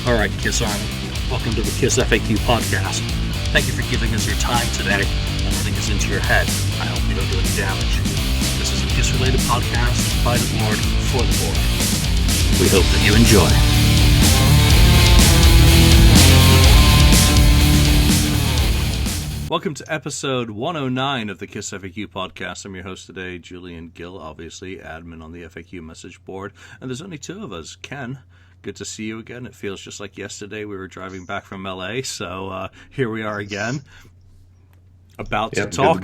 All right, Kiss Army, welcome to the KissFAQ podcast. Thank you for giving us your time today and letting us into your head. I hope we don't do any damage. This is a Kiss-related podcast by the board for the board. We hope that you enjoy. Welcome to episode 109 of the KissFAQ podcast. I'm your host today, Julian Gill, obviously, admin on the FAQ message board. And there's only two of us. Ken, good to see you again. It feels just like yesterday we were driving back from LA, so here we are again. About to talk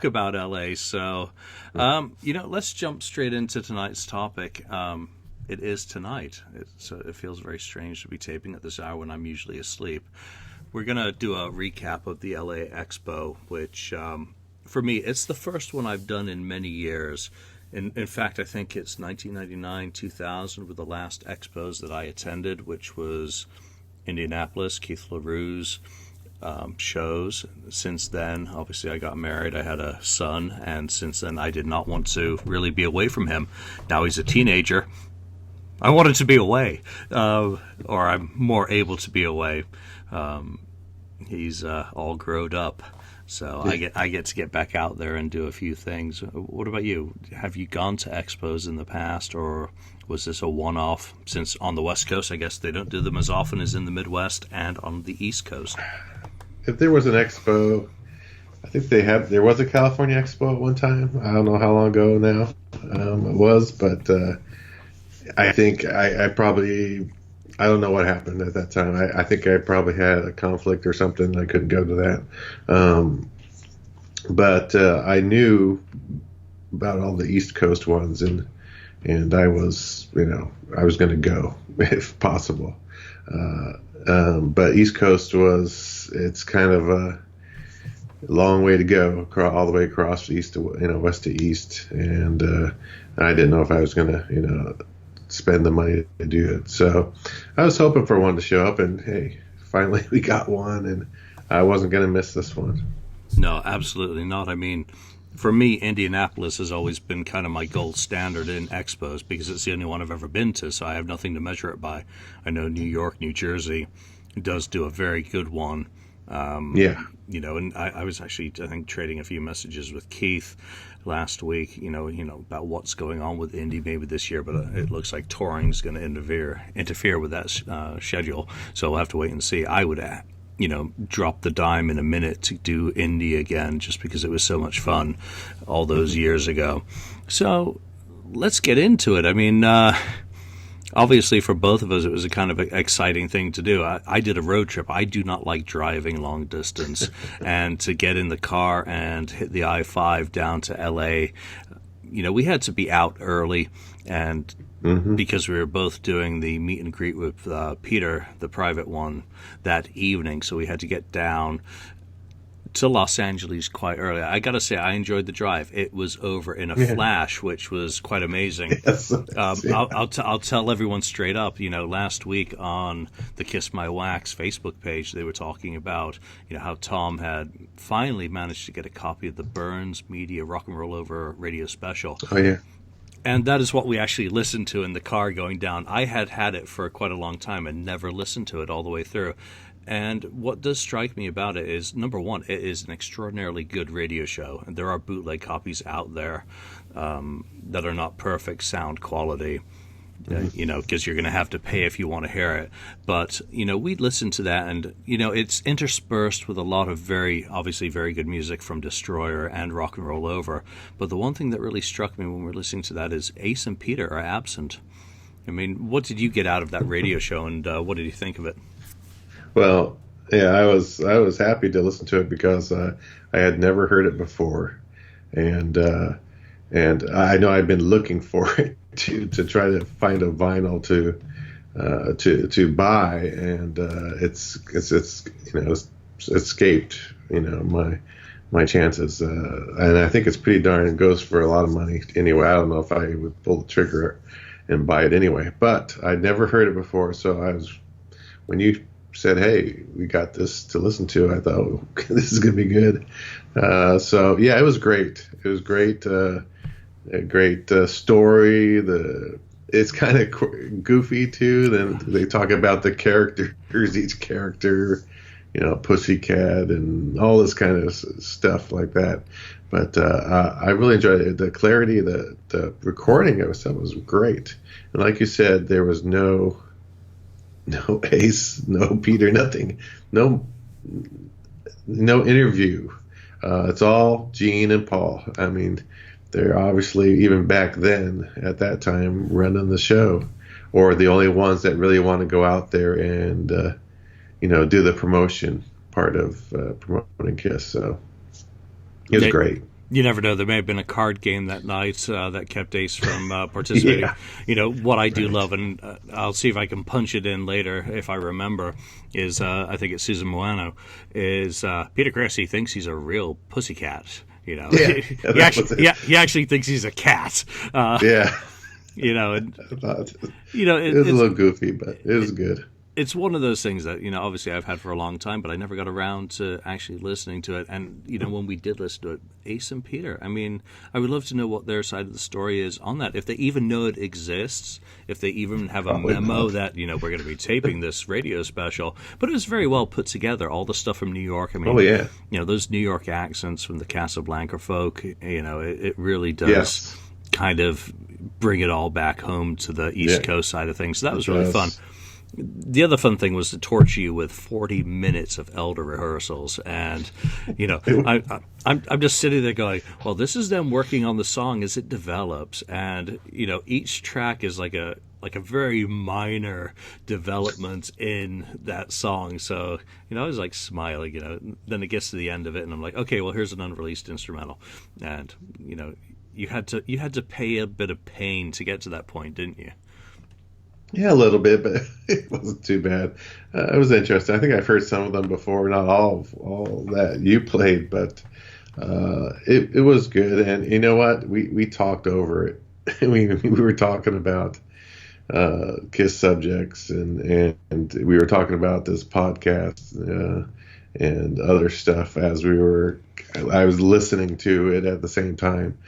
about LA. So, let's jump straight into tonight's topic. It is tonight. It feels very strange to be taping at this hour when I'm usually asleep. We're going to do a recap of the LA Expo, which, for me, it's the first one I've done in many years. In fact, I think it's 1999, 2000 were the last expos that I attended, which was Indianapolis, Keith LaRue's shows. Since then, obviously, I got married. I had a son, and since then, I did not want to really be away from him. Now he's a teenager. I wanted to be away, or I'm more able to be away. He's all grown up. So I get to get back out there and do a few things. What about you? Have you gone to expos in the past, or was this a one-off? Since on the West Coast, I guess they don't do them as often as in the Midwest and on the East Coast. If there was an expo, I think there was a California Expo at one time. I don't know how long ago now it was, but I think I don't know what happened at that time. I think I probably had a conflict or something. I couldn't go to that. But I knew about all the East Coast ones, and I was going to go if possible. But East Coast it's kind of a long way to go, all the way across east to west to east, and I didn't know if I was going to spend the money to do it. So I was hoping for one to show up, and hey, finally we got one, and I wasn't going to miss this one. No, absolutely not. I mean, for me, Indianapolis has always been kind of my gold standard in expos because it's the only one I've ever been to, so I have nothing to measure it by. I know New York, New Jersey does do a very good one. And I was actually, I think, trading a few messages with Keith last week, about what's going on with Indy maybe this year, but it looks like touring's going to interfere with that schedule, so we'll have to wait and see. I would, drop the dime in a minute to do Indy again just because it was so much fun all those years ago. So let's get into it. I mean, obviously, for both of us, it was a kind of exciting thing to do. I did a road trip. I do not like driving long distance. And to get in the car and hit the I-5 down to L.A., we had to be out early. And because we were both doing the meet and greet with Peter, the private one, that evening, so we had to get down to Los Angeles quite early. I got to say, I enjoyed the drive. It was over in a flash, which was quite amazing. Yes. I'll tell everyone straight up, last week on the Kiss My Wax Facebook page, they were talking about, how Tom had finally managed to get a copy of the Burns Media Rock and Roll Over radio special. Oh, yeah. And that is what we actually listened to in the car going down. I had it for quite a long time and never listened to it all the way through. And what does strike me about it is, number one, it is an extraordinarily good radio show. And there are bootleg copies out there that are not perfect sound quality, because you're going to have to pay if you want to hear it. But, we listened to that, and, it's interspersed with a lot of obviously very good music from Destroyer and Rock and Roll Over. But the one thing that really struck me when we were listening to that is Ace and Peter are absent. I mean, what did you get out of that radio show, and what did you think of it? Well, yeah, I was happy to listen to it because I had never heard it before, and I know I've been looking for it to try to find a vinyl to buy, and it's escaped my chances, and I think it's pretty darn. It goes for a lot of money anyway. I don't know if I would pull the trigger and buy it anyway, but I'd never heard it before, so when you said, hey, we got this to listen to, I thought, oh, this is going to be good. So, yeah, it was great. It was great. A great story. it's kind of goofy too. Then they talk about the characters, each character, Pussycat and all this kind of stuff like that. But I really enjoyed it. The clarity, the recording of stuff was great. And like you said, there was no Ace, no Peter, nothing, no interview. It's all Gene and Paul. I mean, they're obviously, even back then at that time, running the show, or the only ones that really want to go out there and do the promotion part of promoting Kiss. So it was great. You never know. There may have been a card game that night that kept Ace from participating. Yeah. What I do love, and I'll see if I can punch it in later if I remember, is I think it's Susan Moano, is Peter Criss. He thinks he's a real pussycat. He actually thinks he's a cat. Yeah. And, it was a little goofy, but it was good. It's one of those things that, obviously I've had for a long time, but I never got around to actually listening to it. And, when we did listen to it, Ace and Peter, I mean, I would love to know what their side of the story is on that. If they even know it exists, if they even have a memo that, we're going to be taping this radio special. But it was very well put together, all the stuff from New York. I mean, those New York accents from the Casablanca folk, it really does kind of bring it all back home to the East Coast side of things. So that was really fun. The other fun thing was to torture you with 40 minutes of Elder rehearsals, and I'm just sitting there going, well, this is them working on the song as it develops, and each track is like a very minor development in that song. So I was like smiling, Then it gets to the end of it, and I'm like, okay, well, here's an unreleased instrumental, and you had to pay a bit of pain to get to that point, didn't you? Yeah, a little bit, but it wasn't too bad. It was interesting. I think I've heard some of them before, not all that you played, but it was good. And you know what? We talked over it. we were talking about Kiss subjects, and we were talking about this podcast and other stuff as I was listening to it at the same time.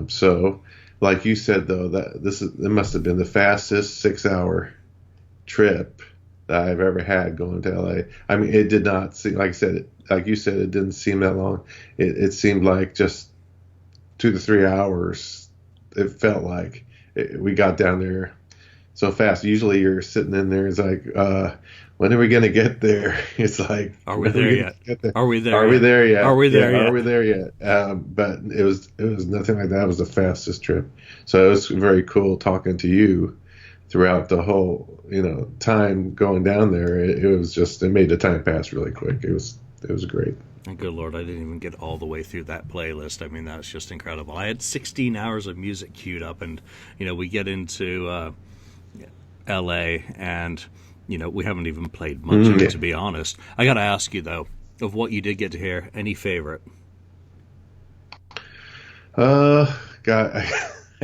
So. Like you said, though, it must have been the fastest 6-hour trip that I've ever had going to LA. I mean, it did not seem, like you said, it didn't seem that long. It seemed like just 2 to 3 hours. It felt like we got down there so fast. Usually you're sitting in there, it's like, when are we going to get there? It's like, are we there yet? Are we there? Are we there yet? Are we there yet? Are we there yet? But it was nothing like that. It was the fastest trip. So it was very cool talking to you throughout the whole, time going down there. It made the time pass really quick. It was great. And good Lord, I didn't even get all the way through that playlist. I mean, that's just incredible. I had 16 hours of music queued up, and, we get into LA, and we haven't even played much of it, to be honest. I got to ask you, though, of what you did get to hear, any favorite? God,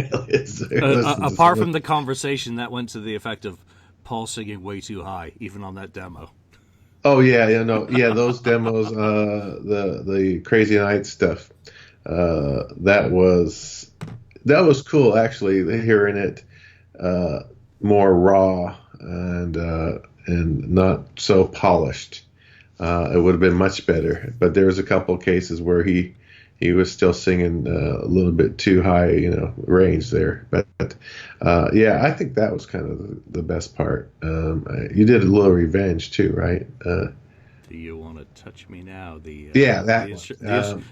apart from the conversation that went to the effect of Paul singing way too high, even on that demo. Oh those demos, the Crazy Night stuff, that was cool, actually, hearing it more raw and not so polished. It would have been much better, but there was a couple of cases where he was still singing a little bit too high, range there. But I think that was kind of the best part. You did a little Revenge too, right? Do you want to touch me now? The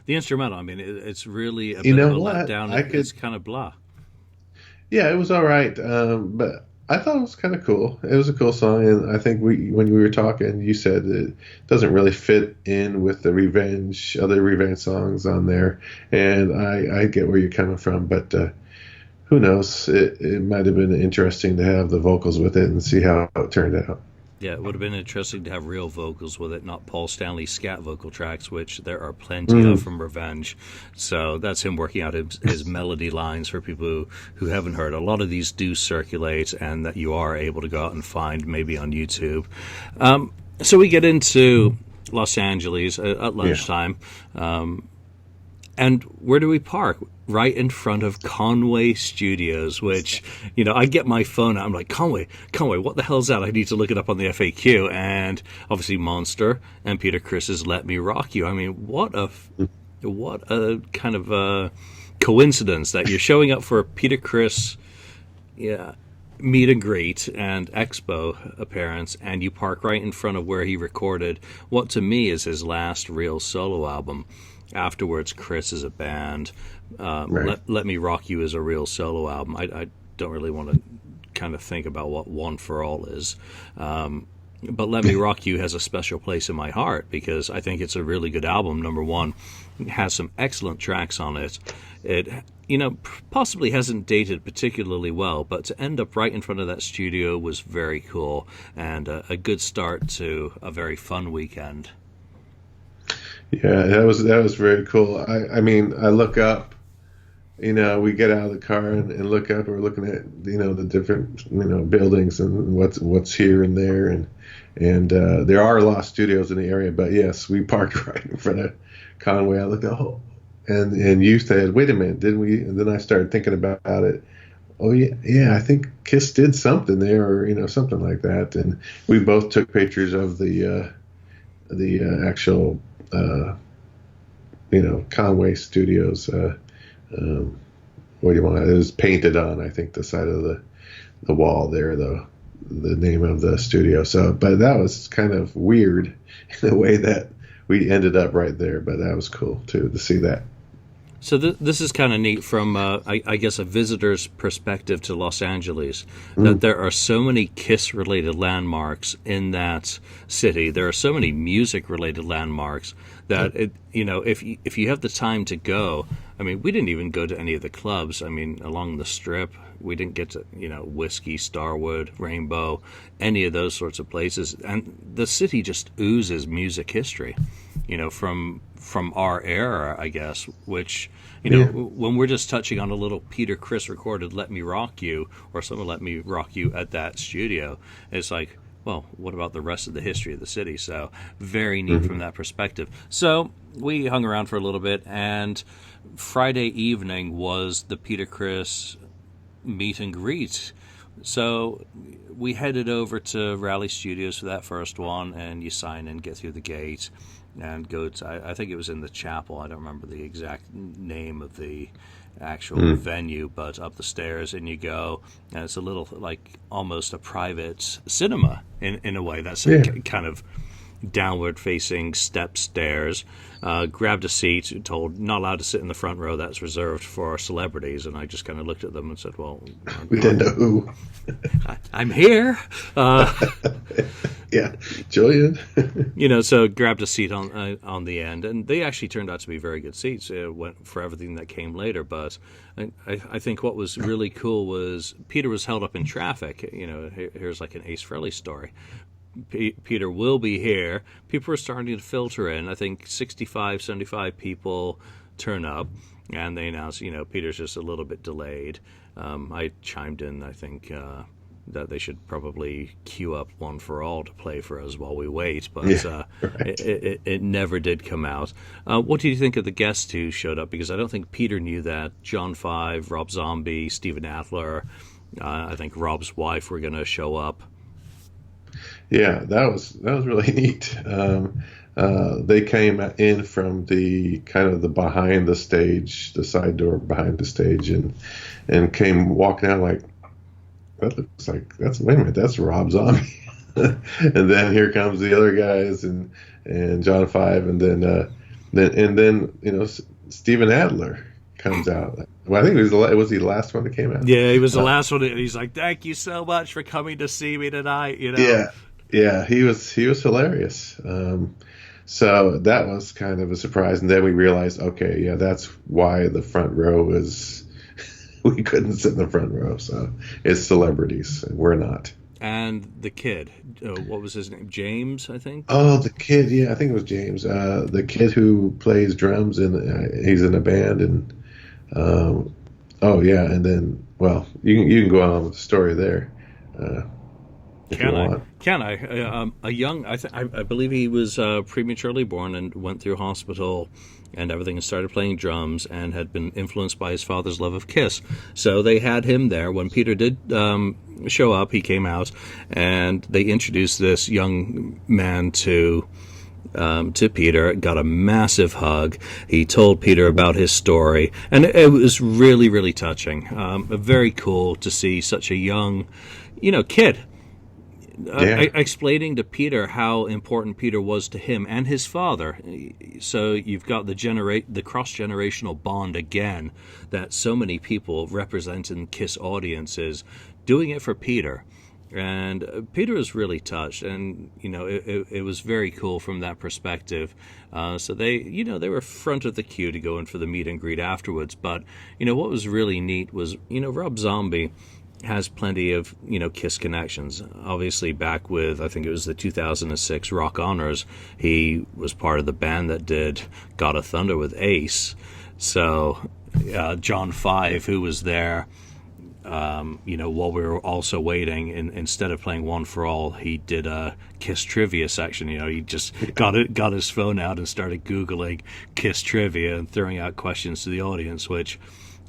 instrumental. I mean, it's really a bit of a letdown. It's kind of blah. Yeah, it was all right, but I thought it was kind of cool. It was a cool song, and I think when we were talking, you said it doesn't really fit in with the other Revenge songs on there, and I get where you're coming from, but who knows? It might have been interesting to have the vocals with it and see how it turned out. Yeah, it would have been interesting to have real vocals with it, not Paul Stanley's scat vocal tracks, which there are plenty of from Revenge. So that's him working out his melody lines for people who haven't heard. A lot of these do circulate, and that you are able to go out and find maybe on YouTube. So we get into Los Angeles at lunchtime. And where do we park? right in front of Conway Studios, which, I get my phone out. I'm like, Conway, what the hell's that? I need to look it up on the FAQ. And obviously Monster and Peter Criss's Let Me Rock You. I mean, what a kind of coincidence that you're showing up for a Peter Criss meet and greet and Expo appearance, and you park right in front of where he recorded what to me is his last real solo album. Afterwards, Criss is a band. Right. Let Me Rock You is a real solo album. I don't really want to kind of think about what One for All is. But Let Me Rock You has a special place in my heart because I think it's a really good album. Number one, it has some excellent tracks on it. It, possibly hasn't dated particularly well, but to end up right in front of that studio was very cool and a good start to a very fun weekend. Yeah, that was very cool. I mean, I look up, we get out of the car and look up. We're looking at the different buildings and what's here and there, and there are a lot of studios in the area. But yes, we parked right in front of Conway. I looked, and you said, "Wait a minute, didn't we?" And then I started thinking about it. Oh yeah, I think Kiss did something there, or something like that. And we both took pictures of the actual. Conway Studios. What do you want? It was painted on, I think, the side of the wall there, the name of the studio. So, but that was kind of weird in the way that we ended up right there. But that was cool too to see that. So this is kind of neat from, I guess, a visitor's perspective to Los Angeles, that there are so many Kiss-related landmarks in that city. There are so many music-related landmarks that, if you have the time to go, I mean, we didn't even go to any of the clubs. I mean, along the Strip, we didn't get to, Whiskey, Starwood, Rainbow, any of those sorts of places. And the city just oozes music history, from our era, I guess, which, when we're just touching on a little Peter Criss recorded Let Me Rock You, or someone Let Me Rock You at that studio, it's like, well, what about the rest of the history of the city? So very neat from that perspective. So we hung around for a little bit, and Friday evening was the Peter Criss meet and greet. So we headed over to Raleigh Studios for that first one, and you sign in, get through the gate, and go to, I think it was in the chapel. I don't remember the exact name of the actual venue, but up the stairs, and you go, and it's a little, like, almost a private cinema in a way. That's kind of downward-facing step stairs. Grabbed a seat, told not allowed to sit in the front row. That's reserved for celebrities. And I just kind of looked at them and said, "Well, we didn't know who. I'm here." Yeah, Julian. So grabbed a seat on the end, and they actually turned out to be very good seats. It went for everything that came later, but I think what was really cool was Peter was held up in traffic. Here's like an Ace Frehley story. Peter will be here. People are starting to filter in. I think 65, 75 people turn up, and they announce, Peter's just a little bit delayed. I chimed in, I think, that they should probably queue up One for All to play for us while we wait, but it never did come out. What do you think of the guests who showed up? Because I don't think Peter knew that. John Five, Rob Zombie, Steven Adler, I think Rob's wife were going to show up. Yeah, that was really neat. They came in from the kind of the behind the stage, the side door behind the stage, and came walking out like, that looks like wait a minute, that's Rob Zombie. And then here comes the other guys and John Five, and then Steven Adler comes out. Well, I think was he the last one that came out? Yeah, he was the last one. He's like, "Thank you so much for coming to see me tonight." Yeah, he was hilarious. So that was kind of a surprise, and then we realized, okay, yeah, that's why the front row is. We couldn't sit in the front row, so it's celebrities, and we're not. And the kid, what was his name? James, I think. Oh, the kid, yeah, I think it was James. The kid who plays drums, and he's in a band, and and then, well, you can go on with the story there. if you want. Can I? A young, I believe he was prematurely born and went through hospital and everything, and started playing drums and had been influenced by his father's love of Kiss. So they had him there. When Peter did show up, he came out and they introduced this young man to Peter, got a massive hug. He told Peter about his story, and it was really, really touching. Very cool to see such a young, kid explaining to Peter how important Peter was to him and his father. So you've got the cross-generational bond again that so many people represent in KISS audiences, doing it for Peter. And Peter was really touched, and it was very cool from that perspective. So they were front of the queue to go in for the meet and greet afterwards. But what was really neat was Rob Zombie has plenty of KISS connections. Obviously, back with I think it was the 2006 Rock Honors, he was part of the band that did God of Thunder with Ace. So John Five, who was there. While we were also waiting, instead of playing One for All, he did a KISS trivia section. He just got his phone out and started Googling KISS trivia and throwing out questions to the audience, which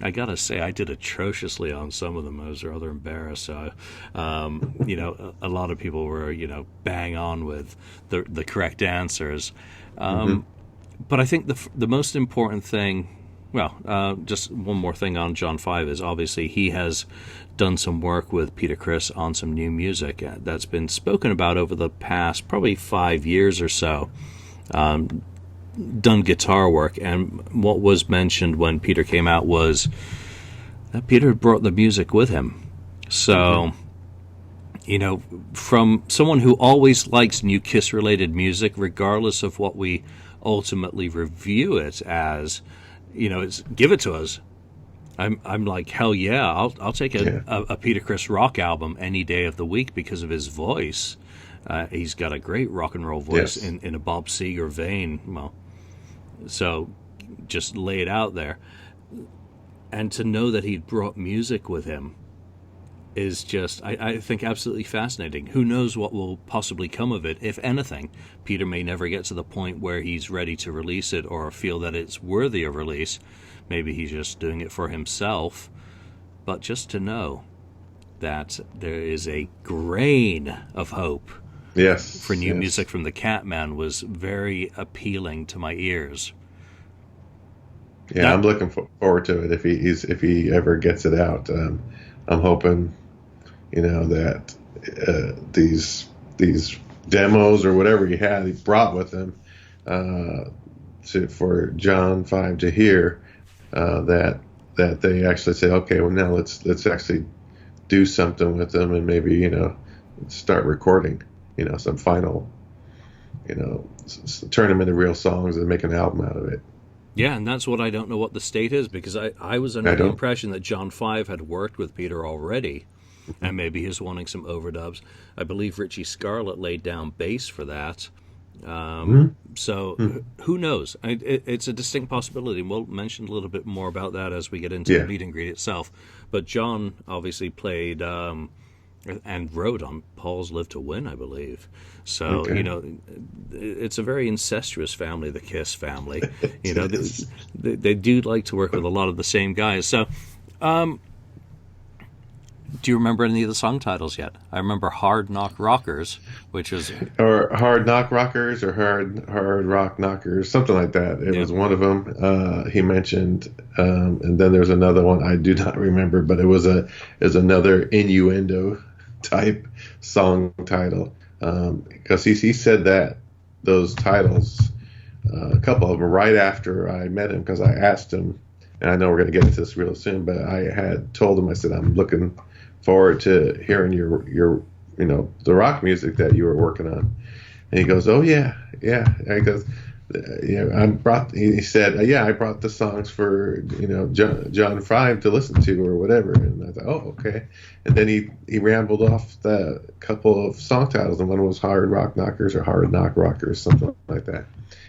I gotta say I did atrociously on some of them. I was rather embarrassed. So, a lot of people were, bang on with the correct answers. But I think the most important thing. Well, just one more thing on John Five is obviously he has done some work with Peter Criss on some new music that's been spoken about over the past probably 5 years or so. Done guitar work, and what was mentioned when Peter came out was that Peter brought the music with him. So, from someone who always likes new KISS-related music, regardless of what we ultimately review it as, it's give it to us. I'm like, hell yeah, I'll take a Peter Criss rock album any day of the week because of his voice. He's got a great rock and roll voice in a Bob Seger vein. Well, so just lay it out there. And to know that he brought music with him is just, I think, absolutely fascinating. Who knows what will possibly come of it, if anything. Peter may never get to the point where he's ready to release it or feel that it's worthy of release. Maybe he's just doing it for himself. But just to know that there is a grain of hope for new music from the Catman was very appealing to my ears. Yeah, I'm looking forward to it if he ever gets it out. I'm hoping, that these demos or whatever he brought with him for John 5 to hear, that they actually say, okay, well now let's actually do something with them and maybe start recording some final turn them into real songs and make an album out of it. Yeah, and that's what I don't know what the state is, because I was under the impression that John Five had worked with Peter already, and maybe he's wanting some overdubs. I believe Richie Scarlett laid down bass for that. So who knows? It's a distinct possibility, and we'll mention a little bit more about that as we get into the meet and greet itself. But John obviously played and wrote on Paul's Live to Win, I believe. So, it's a very incestuous family, the KISS family. They do like to work with a lot of the same guys. So, do you remember any of the song titles yet? I remember Hard Knock Rockers, which was... Or Hard Knock Rockers or Hard Rock Knockers, something like that. It was one of them he mentioned. And then there's another one I do not remember, but it was another innuendo type song title. Because he said that those titles, a couple of them, right after I met him, because I asked him, and I know we're going to get into this real soon, but I had told him, I said, I'm looking forward to hearing your the rock music that you were working on. And he goes, oh yeah. And he goes, he said, I brought the songs for John 5 to listen to or whatever. And I thought, oh, okay. And then he rambled off the couple of song titles, and one was Hard Rock Knockers or Hard Knock Rockers, something like that.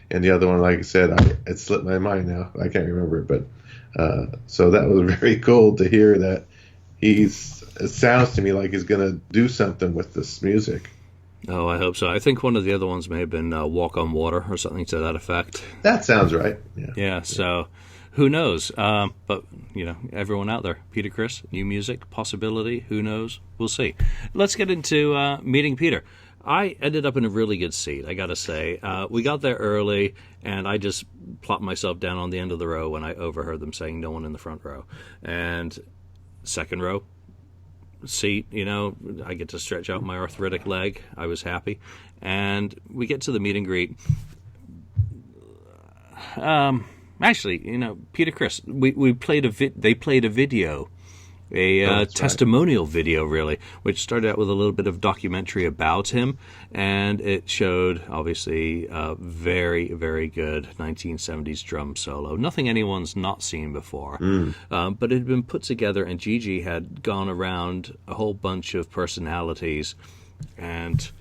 And the other one, like I said, it slipped my mind now. I can't remember it, but so that was very cool to hear that it sounds to me like he's going to do something with this music. Oh, I hope so. I think one of the other ones may have been Walk on Water or something to that effect. That sounds right. Yeah. Yeah, so who knows? But, everyone out there, Peter Criss, new music, possibility, who knows? We'll see. Let's get into meeting Peter. I ended up in a really good seat, I got to say. We got there early, and I just plopped myself down on the end of the row when I overheard them saying no one in the front row. And second row seat, I get to stretch out my arthritic leg. I was happy. And we get to the meet and greet. Actually, Peter Criss, they played a video, a testimonial video, really, which started out with a little bit of documentary about him, and it showed, obviously, a very, very good 1970s drum solo. Nothing anyone's not seen before, but it had been put together, and Gigi had gone around a whole bunch of personalities, and,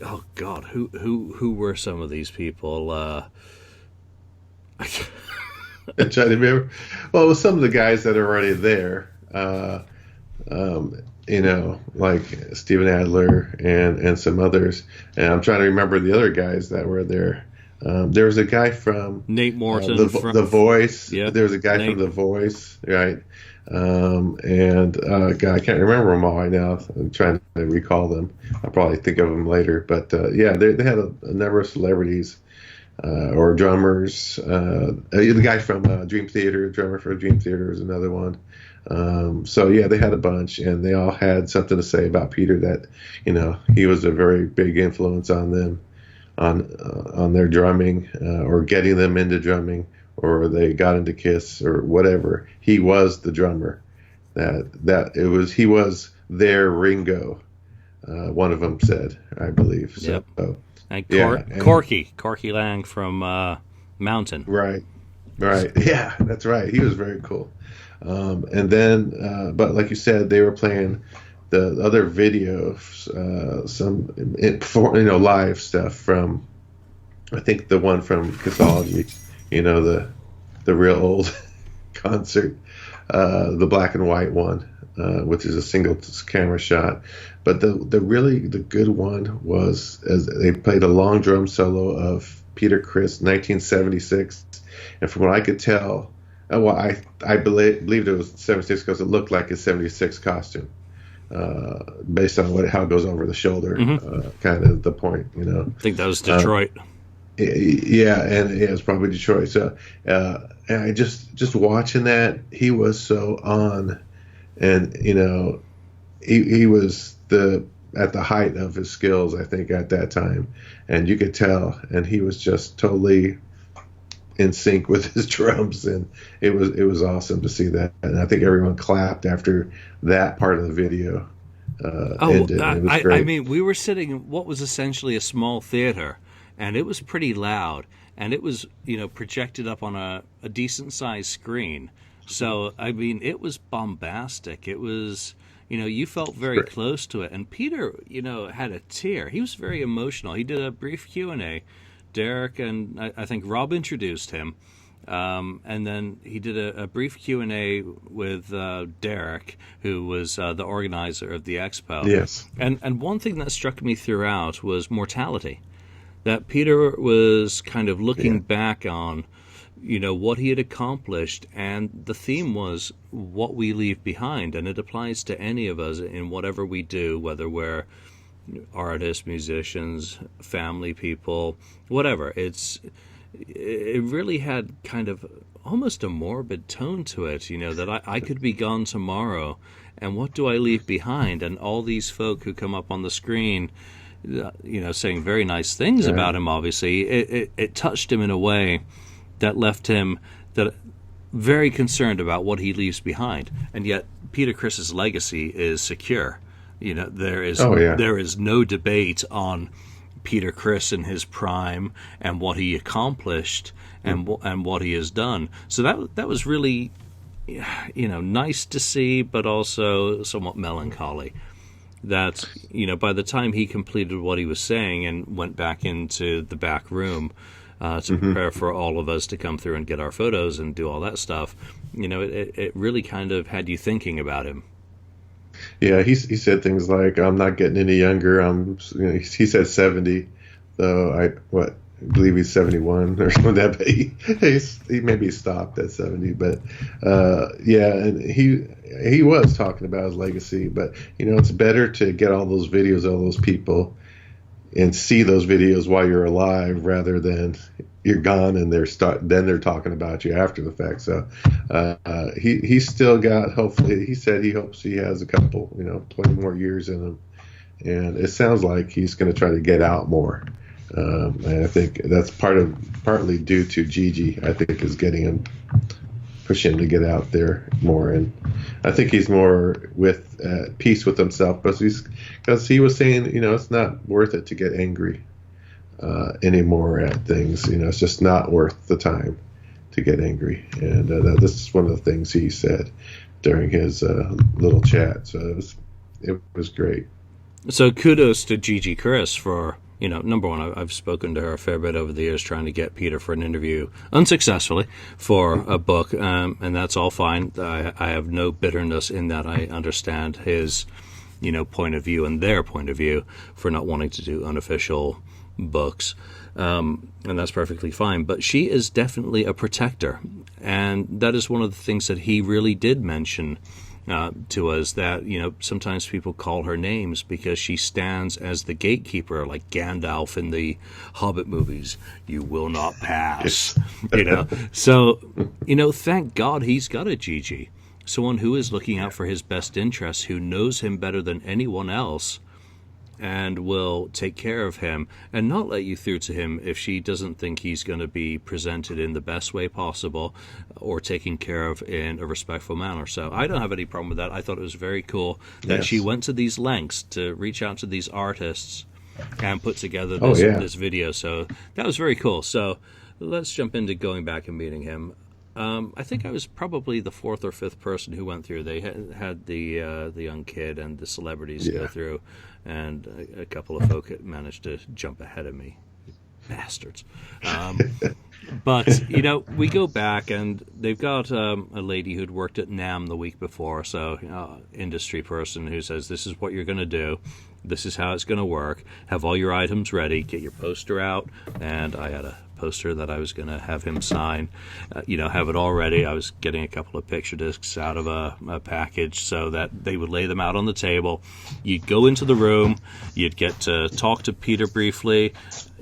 oh, God, who were some of these people? I'm trying to remember. Well, it was some of the guys that are already there. Like Steven Adler and some others. And I'm trying to remember the other guys that were there. There was a guy from Nate Morton, The Voice. Yeah, there was a guy from The Voice, right? God, I can't remember them all right now. I'm trying to recall them. I'll probably think of them later. But they had a number of celebrities. Or drummers. The guy from Dream Theater, drummer for Dream Theater, is another one. They had a bunch, and they all had something to say about Peter, that he was a very big influence on them, on their drumming, or getting them into drumming, or they got into Kiss or whatever. He was the drummer. He was their Ringo. One of them said, I believe. Yep. So, and Corky Lang from Mountain. Right. Yeah, that's right. He was very cool. And then, but like you said, they were playing the other videos, live stuff from, I think the one from Kissology, the real old concert, the black and white one, which is a single camera shot. But the good one was, as they played a long drum solo of Peter Criss, 1976, and from what I could tell, I believed it was 76 because it looked like his 76 costume, based on how it goes over the shoulder, kind of the point, I think that was Detroit. Yeah, and it was probably Detroit. So, and I just watching that, he was so on, and he was at the height of his skills, I think, at that time, and you could tell, and he was just totally in sync with his drums, and it was awesome to see that, and I think everyone clapped after that part of the video ended. It was great. I mean, we were sitting in what was essentially a small theater, and it was pretty loud, and it was projected up on a decent sized screen. So I mean, it was bombastic. It was. You felt very close to it. And Peter, had a tear. He was very emotional. He did a brief Q&A. Derek and I think Rob introduced him. And then he did a brief Q&A with Derek, who was the organizer of the Expo. Yes. And one thing that struck me throughout was mortality. That Peter was kind of looking back on what he had accomplished, and the theme was what we leave behind, and it applies to any of us in whatever we do, whether we're artists, musicians, family people, whatever. It really had kind of almost a morbid tone to it, that I could be gone tomorrow, and what do I leave behind? And all these folk who come up on the screen, saying very nice things about him, obviously, it touched him in a way that left him very concerned about what he leaves behind. And yet Peter Criss's legacy is secure. There is no debate on Peter Criss in his prime and what he accomplished and what he has done. So that was really nice to see, but also somewhat melancholy. That by the time he completed what he was saying and went back into the back room to prepare for all of us to come through and get our photos and do all that stuff, it really kind of had you thinking about him. Yeah, he said things like, "I'm not getting any younger." He said 70, though I believe he's 71 or something like that. But he maybe stopped at 70, but yeah, and he was talking about his legacy. But it's better to get all those videos of those people and see those videos while you're alive rather than you're gone and then they're talking about you after the fact. So he's still got, hopefully, he said he hopes he has a couple 20 more years in him, and it sounds like he's going to try to get out more. And I think that's partly due to Gigi. I think is pushing him to get out there more, and I think he's more with peace with himself, because he was saying it's not worth it to get angry anymore at things. It's just not worth the time to get angry, and this is one of the things he said during his little chat. So it was great. So kudos to Gigi Criss for, number one, I've spoken to her a fair bit over the years trying to get Peter for an interview, unsuccessfully, for a book, and that's all fine. I have no bitterness in that. I understand his, point of view and their point of view for not wanting to do unofficial books, and that's perfectly fine. But she is definitely a protector, and that is one of the things that he really did mention to us, that sometimes people call her names because she stands as the gatekeeper, like Gandalf in the Hobbit movies. You will not pass. So thank God he's got a Gigi, someone who is looking out for his best interests, who knows him better than anyone else, and will take care of him and not let you through to him if she doesn't think he's going to be presented in the best way possible or taken care of in a respectful manner. So I don't have any problem with that. I thought it was very cool that she went to these lengths to reach out to these artists and put together this video. So that was very cool. So let's jump into going back and meeting him. I think I was probably the fourth or fifth person who went through. They had the young kid and the celebrities go through, and a couple of folk managed to jump ahead of me. Bastards. But, we go back, and they've got a lady who'd worked at NAMM the week before, so industry person who says, this is what you're going to do. This is how it's going to work. Have all your items ready. Get your poster out. And I had a poster that I was going to have him sign, have it all ready. I was getting a couple of picture discs out of a package so that they would lay them out on the table. You'd go into the room, you'd get to talk to Peter briefly,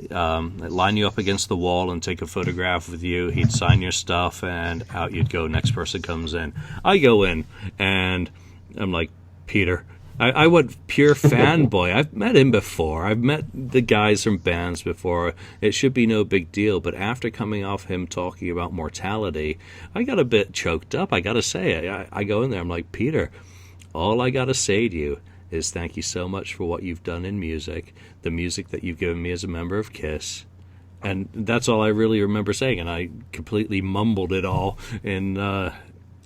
line you up against the wall and take a photograph with you. He'd sign your stuff, and out you'd go. Next person comes in. I go in, and I'm like, Peter, I went pure fanboy. I've met him before. I've met the guys from bands before. It should be no big deal. But after coming off him talking about mortality, I got a bit choked up. I got to say, I go in there. I'm like, Peter, all I got to say to you is thank you so much for what you've done in music, the music that you've given me as a member of KISS. And that's all I really remember saying. And I completely mumbled it all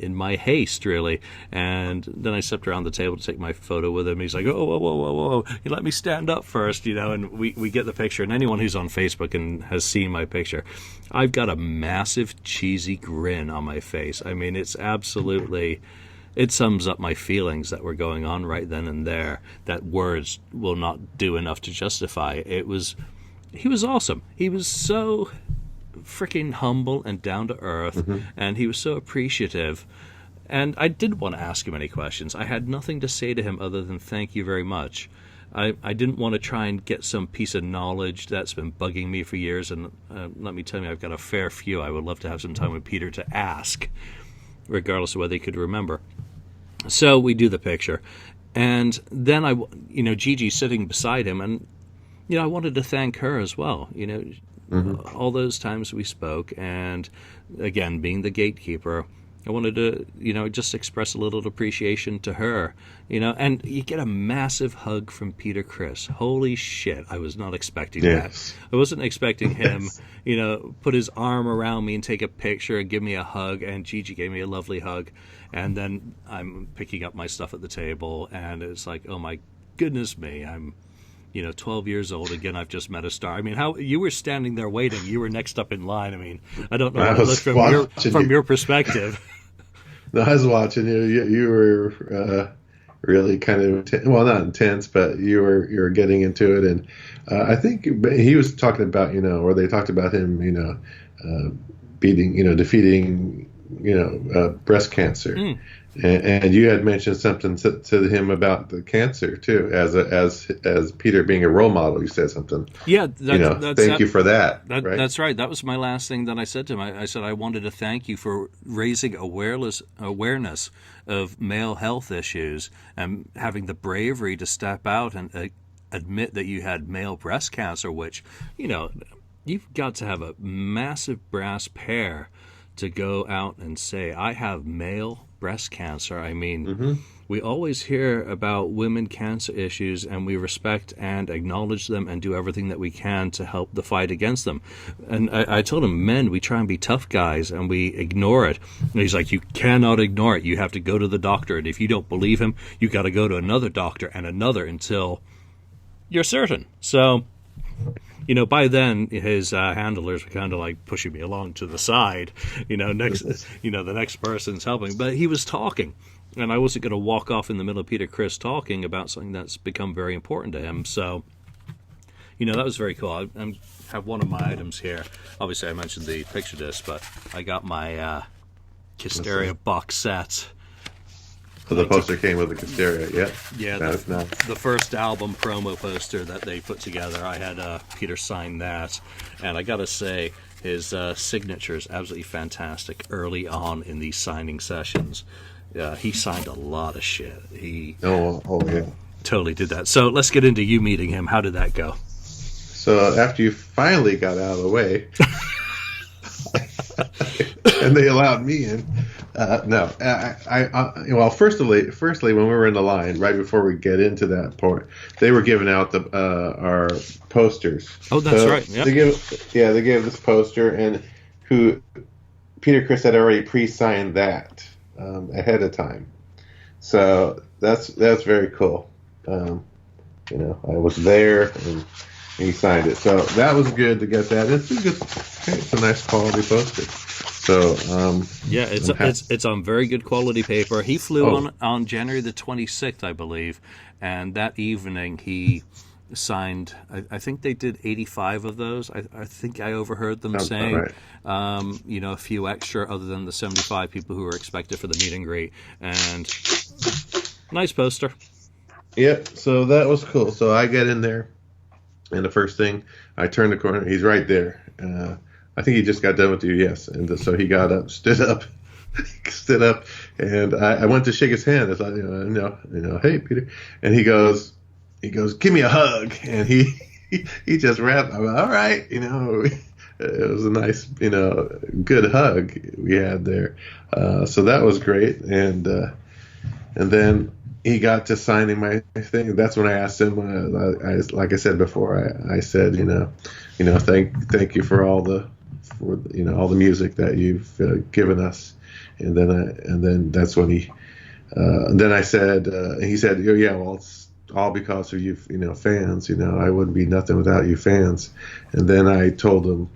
in my haste, really. And then I stepped around the table to take my photo with him. He's like, oh, whoa. You let me stand up first, and we get the picture. And anyone who's on Facebook and has seen my picture, I've got a massive cheesy grin on my face. I mean, it's absolutely, it sums up my feelings that were going on right then and there, that words will not do enough to justify. He was awesome. He was so freaking humble and down to earth, and he was so appreciative. And I didn't want to ask him any questions. I had nothing to say to him other than thank you very much. I didn't want to try and get some piece of knowledge that's been bugging me for years, and let me tell you, I've got a fair few. I would love to have some time with Peter to ask, regardless of whether he could remember. So we do the picture, and then Gigi's sitting beside him, and I wanted to thank her as well. All those times we spoke, and again, being the gatekeeper, I wanted to, just express a little appreciation to her, and you get a massive hug from Peter Criss. Holy shit, I was not expecting that. I wasn't expecting him, put his arm around me and take a picture and give me a hug, and Gigi gave me a lovely hug, and then I'm picking up my stuff at the table, and it's like, oh my goodness me, I'm 12 years old. Again, I've just met a star. I mean, how you were standing there waiting. You were next up in line. I mean, I don't know what it looked from your perspective. No, I was watching you. You were really kind of well, not intense, but you were getting into it, and I think he was talking about, or they talked about him, uh, beating, defeating, breast cancer. Mm. And you had mentioned something to him about the cancer too, as Peter being a role model. You said something, Yeah, that's thank you for that, right? that's right. That was my last thing that I said to him. I said I wanted to thank you for raising awareness of male health issues and having the bravery to step out and admit that you had male breast cancer, which, you've got to have a massive brass pair to go out and say, I have male breast cancer. I mean, Hmm. we always hear about women cancer issues, and we respect and acknowledge them and do everything that we can to help the fight against them. And I told him, men, we try and be tough guys and we ignore it. And he's like, you cannot ignore it. You have to go to the doctor. And if you don't believe him, you got to go to another doctor and another until you're certain. So, by then his handlers were kind of like pushing me along to the side. The next person's helping, but he was talking, and I wasn't going to walk off in the middle of Peter Criss talking about something that's become very important to him. So, that was very cool. I have one of my items here. Obviously, I mentioned the picture disc, but I got my KissFAQ box set. So the poster came with the Hysteria, yeah. Yeah, That's nice. the first album promo poster that they put together, I had Peter sign that, and I gotta say, his signature is absolutely fantastic early on in these signing sessions. He signed a lot of shit. He Yeah. totally did that. So let's get into you meeting him. How did that go? So after you finally got out of the way, and they allowed me in. No, well, firstly, when we were in the line, right before we get into that part, they were giving out our posters. Oh, that's right. Yep. They gave this poster, and who Peter Criss had already pre-signed that ahead of time. So that's very cool. I was there, and he signed it. So that was good to get that. It's a nice quality poster. So yeah, it's on very good quality paper. He flew on January the 26th, I believe, and that evening he signed. I think they did 85 of those. I think I overheard them saying, right. A few extra other than the 75 people who were expected for the meet and greet. And nice poster. Yep. So that was cool. So I get in there, and the first thing, I turn the corner. He's right there. I think he just got done with you, yes. And so he got up, stood up, and I went to shake his hand. I thought, hey, Peter. And he goes, give me a hug. And he just wrapped. I went, all right, it was a nice, good hug we had there. So that was great. And then he got to signing my thing. That's when I asked him. Like I said before, I said, thank you for all the music that you've given us. And then that's when then I said, he said, yeah, well, it's all because of you, fans. I wouldn't be nothing without you fans. And then I told him,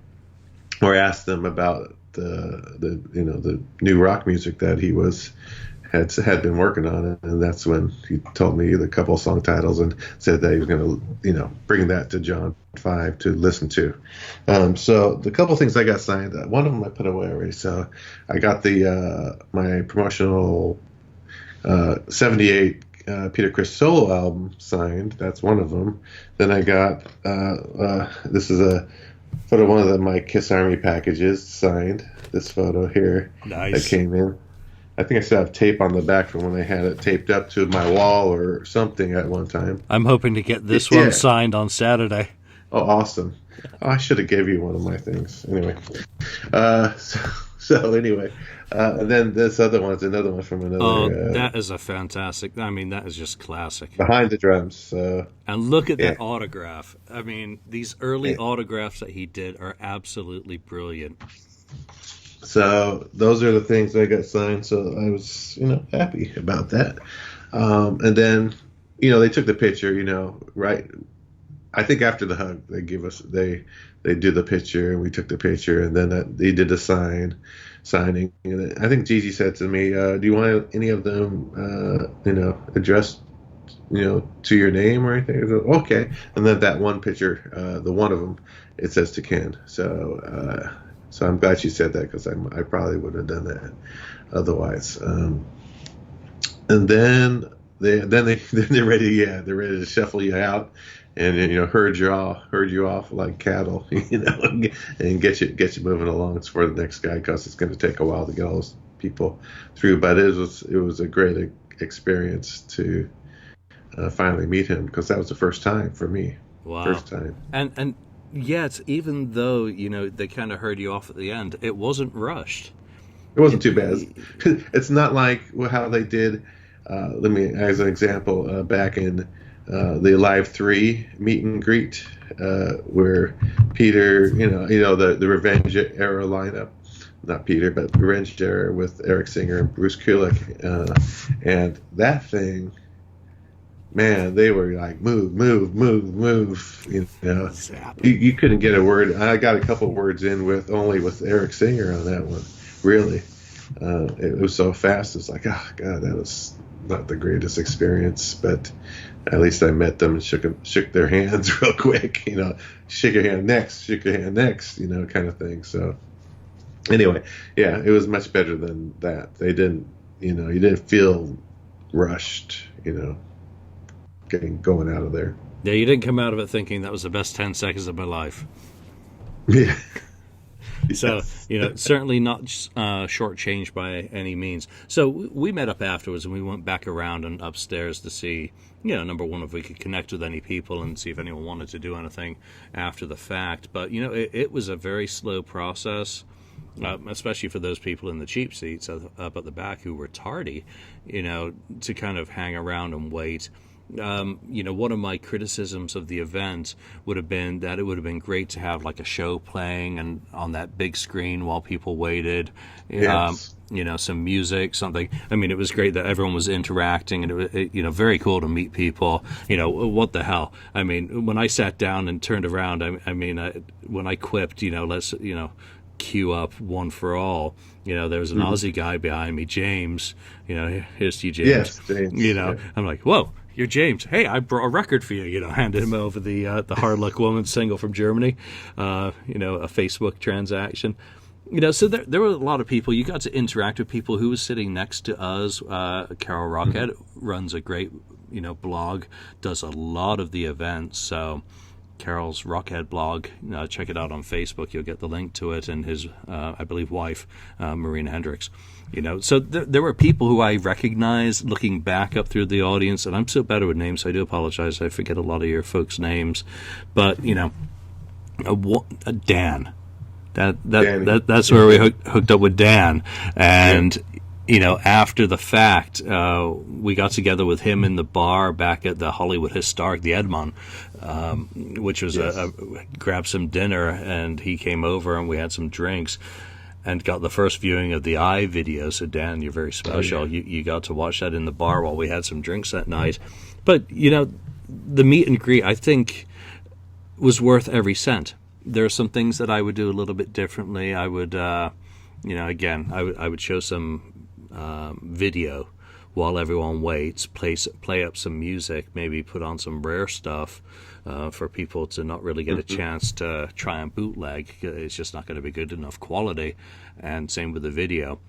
or asked them about the new rock music that he had been working on, and that's when he told me the couple of song titles and said that he was going to, bring that to John 5 to listen to. So the couple of things I got signed, one of them I put away already. So I got the my promotional 78 Peter Criss solo album signed. That's one of them. Then I got this is a photo of one of my Kiss Army packages signed. This photo here Nice. that came in. I think I still have tape on the back from when they had it taped up to my wall or something at one time. I'm hoping to get this one signed on Saturday. Oh, awesome. Oh, I should have gave you one of my things. Anyway. So anyway. And then this other one's another one from another. Oh, that is a fantastic. I mean, that is just classic. Behind the Drums. And look at that autograph. I mean, these early autographs that he did are absolutely brilliant. So those are the things I got signed. So I was, happy about that. And then, they took the picture, right. I think after the hug, they do the picture, and we took the picture, and then they did the sign. signing. And I think Gigi said to me, "Do you want any of them, addressed, to your name or anything?" I go, okay. And then that one picture, the one of them, it says to Ken. So I'm glad she said that, because I probably wouldn't have done that otherwise. And then they're ready. Yeah, they're ready to shuffle you out, and herd you off like cattle, and get you moving along for the next guy, because it's going to take a while to get all those people through. But it was a great experience to finally meet him, because that was the first time for me. Wow. First time. And yet, even though they kind of heard you off at the end, it wasn't rushed. It wasn't too bad. It's not like how they did. Let me, as an example, back in the Live 3 meet and greet, where Peter, the Revenge era lineup, not Peter, but Revenge era with Eric Singer and Bruce Kulick, and that thing, man, they were like, move. You couldn't get a word. I got a couple words in with Eric Singer on that one. Really, it was so fast. It's like, oh god, that was not the greatest experience, but at least I met them and shook their hands real quick. Shake your hand next, kind of thing. So anyway, yeah, it was much better than that. They didn't, you didn't feel rushed, going out of there. Yeah, you didn't come out of it thinking that was the best 10 seconds of my life. Yeah. So, certainly not shortchanged by any means. So we met up afterwards, and we went back around and upstairs to see, number one, if we could connect with any people and see if anyone wanted to do anything after the fact. But, it was a very slow process, especially for those people in the cheap seats up at the back who were tardy, to kind of hang around and wait. One of my criticisms of the event would have been that it would have been great to have like a show playing and on that big screen while people waited. Yes. Some music, something. I mean, it was great that everyone was interacting, and it was, very cool to meet people. What the hell? I mean, when I sat down and turned around, when I quipped, let's, queue up One for All. There was an Aussie guy behind me, James. Here's to you, James. Yes, James. Yeah. I'm like, whoa. You're James. Hey, I brought a record for you. Handed him over the Hard Luck Woman single from Germany. A Facebook transaction. So there were a lot of people. You got to interact with people who was sitting next to us. Carol Rockhead runs a great, blog, does a lot of the events. So Carol's Rockhead blog, check it out on Facebook. You'll get the link to it, and his, I believe, wife, Marina Hendricks. So there were people who I recognized looking back up through the audience, and I'm so bad with names, so I do apologize. I forget a lot of your folks' names, but Dan. That's where we hooked up with Dan, and after the fact, we got together with him in the bar back at the Hollywood Historic, the Edmond, which was grabbed some dinner, and he came over and we had some drinks. And got the first viewing of the I video. So, Dan, you're very special. Oh, yeah. You got to watch that in the bar while we had some drinks that night. But, the meet and greet, I think, was worth every cent. There are some things that I would do a little bit differently. I would, again, I would show some video while everyone waits, play up some music, maybe put on some rare stuff for people to not really get a chance to try and bootleg. It's just not going to be good enough quality, and same with the video.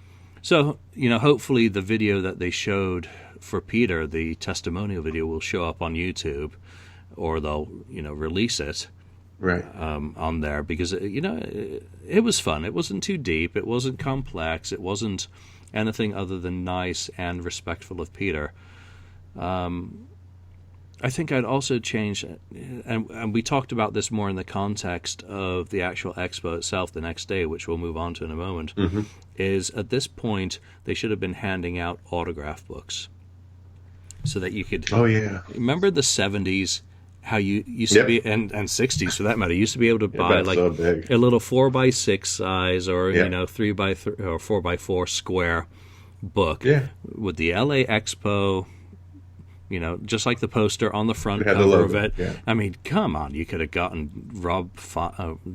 So, hopefully the video that they showed for Peter, the testimonial video, will show up on YouTube, or they'll, release it on there, because, it was fun. It wasn't too deep. It wasn't complex. It wasn't anything other than nice and respectful of Peter. I think I'd also change, and we talked about this more in the context of the actual expo itself the next day, which we'll move on to in a moment, is at this point they should have been handing out autograph books so that you could... Oh, yeah. Remember the 70s, how you used to be, and 60s for that matter, you used to be able to buy like a little 4x6 size or, 3x3 or 4x4 square book with the LA Expo just like the poster on the front It had the cover logo, of it. yeah. I mean, come on, you could have gotten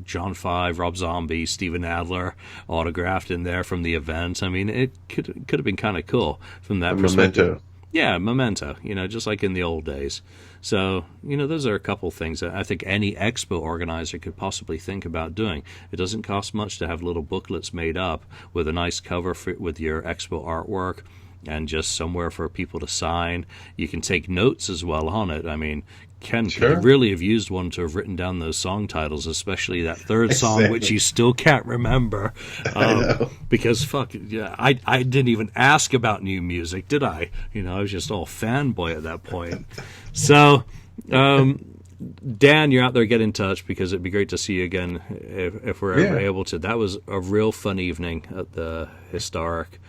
John Five, Rob Zombie, Steven Adler autographed in there from the event. I mean, it could have been kind of cool from that A perspective. memento. Yeah, memento, just like in the old days. So, those are a couple things that I think any expo organizer could possibly think about doing. It doesn't cost much to have little booklets made up with a nice cover with your expo artwork and just somewhere for people to sign. You can take notes as well on it. I mean, Ken could really have used one to have written down those song titles, especially that third song, which you still can't remember. I know. Because, fuck, yeah, I didn't even ask about new music, did I? I was just all fanboy at that point. So, Dan, you're out there, get in touch, because it'd be great to see you again if we're ever able to. That was a real fun evening at the Historic.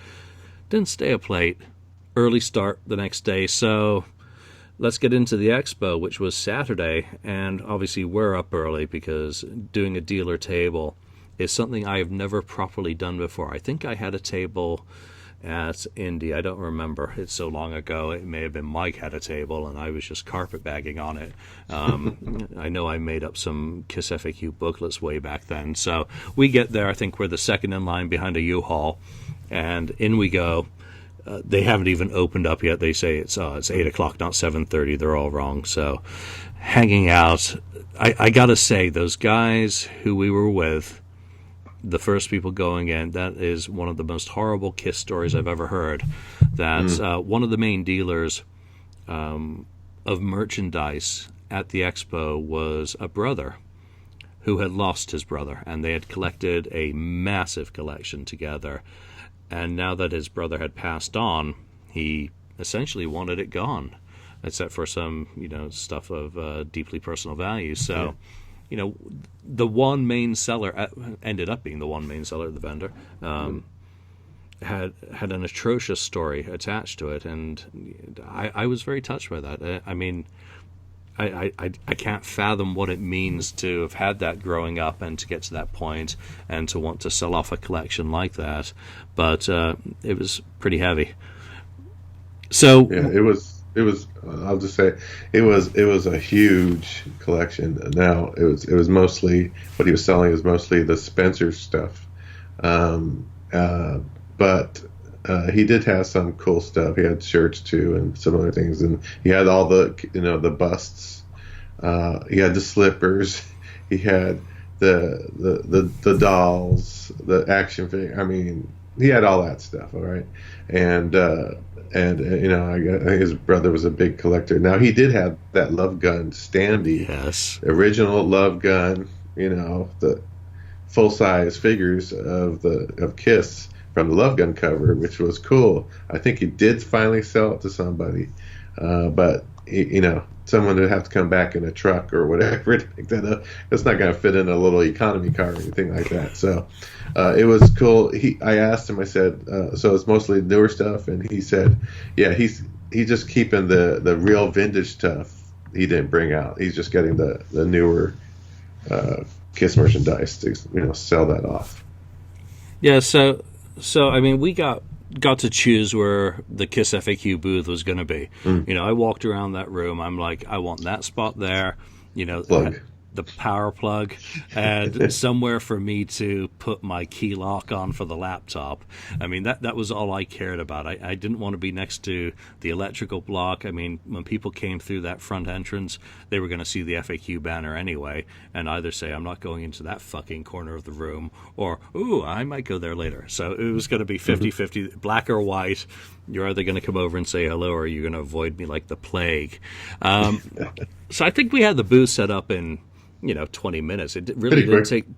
Didn't stay up late. Early start the next day. So let's get into the expo, which was Saturday. And obviously we're up early because doing a dealer table is something I have never properly done before. I think I had a table at Indy. I don't remember. It's so long ago. It may have been Mike had a table and I was just carpetbagging on it. I know I made up some KissFAQ booklets way back then. So we get there. I think we're the second in line behind a U-Haul. And in we go. They haven't even opened up yet. They say it's 8 o'clock, not 7:30. They're all wrong. So hanging out. I got to say, those guys who we were with, the first people going in, that is one of the most horrible Kiss stories I've ever heard. That one of the main dealers of merchandise at the expo was a brother who had lost his brother, and they had collected a massive collection together. And now that his brother had passed on, he essentially wanted it gone, except for some, stuff of deeply personal value. So, the one main seller ended up being the one main seller, the vendor, had an atrocious story attached to it, and I was very touched by that. I mean, I can't fathom what it means to have had that growing up and to get to that point and to want to sell off a collection like that. But it was pretty heavy. So yeah, it was. I'll just say it was a huge collection. Now it was mostly what he was selling is mostly the Spencer stuff, but he did have some cool stuff. He had shirts too and some other things, and he had all the the busts. He had the slippers. He had the dolls, the action figure. I mean, he had all that stuff. All right, and I think his brother was a big collector. Now he did have that Love Gun standee, yes, original Love Gun. The full size figures of Kiss from the Love Gun cover, which was cool. I think he did finally sell it to somebody, but someone would have to come back in a truck or whatever to pick that up. It's not going to fit in a little economy car or anything like that. So it was cool. I asked him. I said, "So it's mostly newer stuff?" And he said, "Yeah, he's just keeping the real vintage stuff. He didn't bring out. He's just getting the newer Kiss merchandise to sell that off." Yeah. So I mean, we got to choose where the KissFAQ booth was going to be. I walked around that room. I'm like, I want that spot there. Plug. The power plug, and somewhere for me to put my key lock on for the laptop. I mean, that was all I cared about. I didn't want to be next to the electrical block. I mean, when people came through that front entrance, they were going to see the FAQ banner anyway, and either say, I'm not going into that fucking corner of the room, or, ooh, I might go there later. So it was going to be 50-50, black or white. You're either going to come over and say hello, or you're going to avoid me like the plague. So I think we had the booth set up in 20 minutes. It really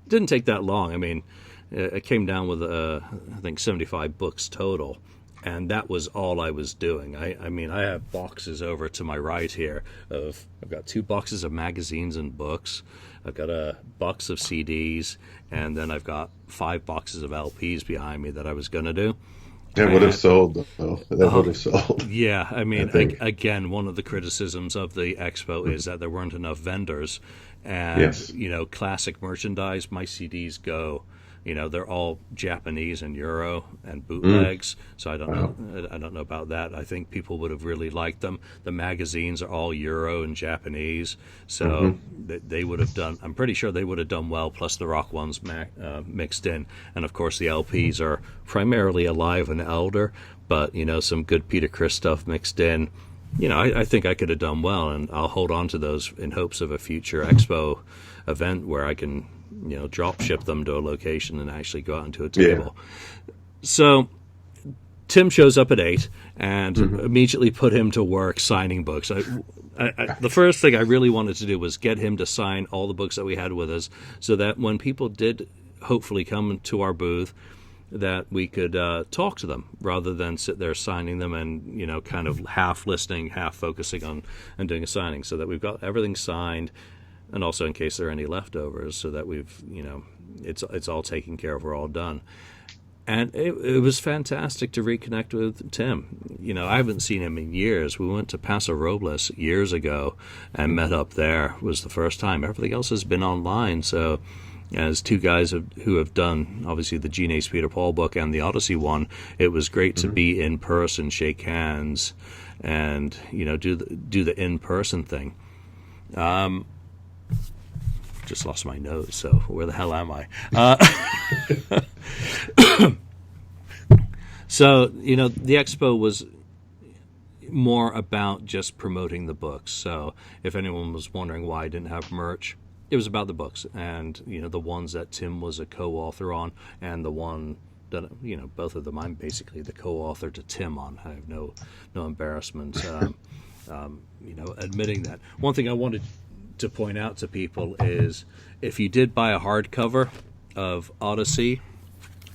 didn't take that long. I mean, it came down with I think 75 books total, and that was all I was doing. I mean, I have boxes over to my right here I've got 2 boxes of magazines and books. I've got a box of CDs, and then I've got 5 boxes of LPs behind me that I was going to do. That would have sold, though. That would have sold. Yeah, I mean, again, one of the criticisms of the expo is that there weren't enough vendors. And, yes. Classic merchandise, my CDs go they're all Japanese and Euro and bootlegs. So I don't know about that. I think people would have really liked them. The magazines are all Euro and Japanese, so they would have done. I'm pretty sure they would have done well. Plus the rock ones mixed in, and of course the LPs are primarily Alive and Elder, but some good Peter Criss stuff mixed in. I think I could have done well, and I'll hold on to those in hopes of a future Expo event where I can, drop ship them to a location and actually go out into a table. Yeah. So Tim shows up at 8 and immediately put him to work signing books. The first thing I really wanted to do was get him to sign all the books that we had with us, so that when people did hopefully come to our booth, that we could talk to them rather than sit there signing them and, kind of half listening, half focusing on and doing a signing, so that we've got everything signed, and also in case there are any leftovers, so that we've, it's all taken care of, we're all done. And it was fantastic to reconnect with Tim. I haven't seen him in years. We went to Paso Robles years ago and met up there. It was the first time. Everything else has been online, so as two guys who have done, obviously, the Gene Ace Peter Paul book and the Odyssey one, it was great to be in person, shake hands, and do the in person thing. Just lost my notes, so where the hell am I? So the expo was more about just promoting the books. So if anyone was wondering why I didn't have merch, it was about the books, and the ones that Tim was a co-author on, and the one that both of them I'm basically the co-author to Tim on. I have no embarrassment, admitting that. One thing I wanted to point out to people is if you did buy a hardcover of Odyssey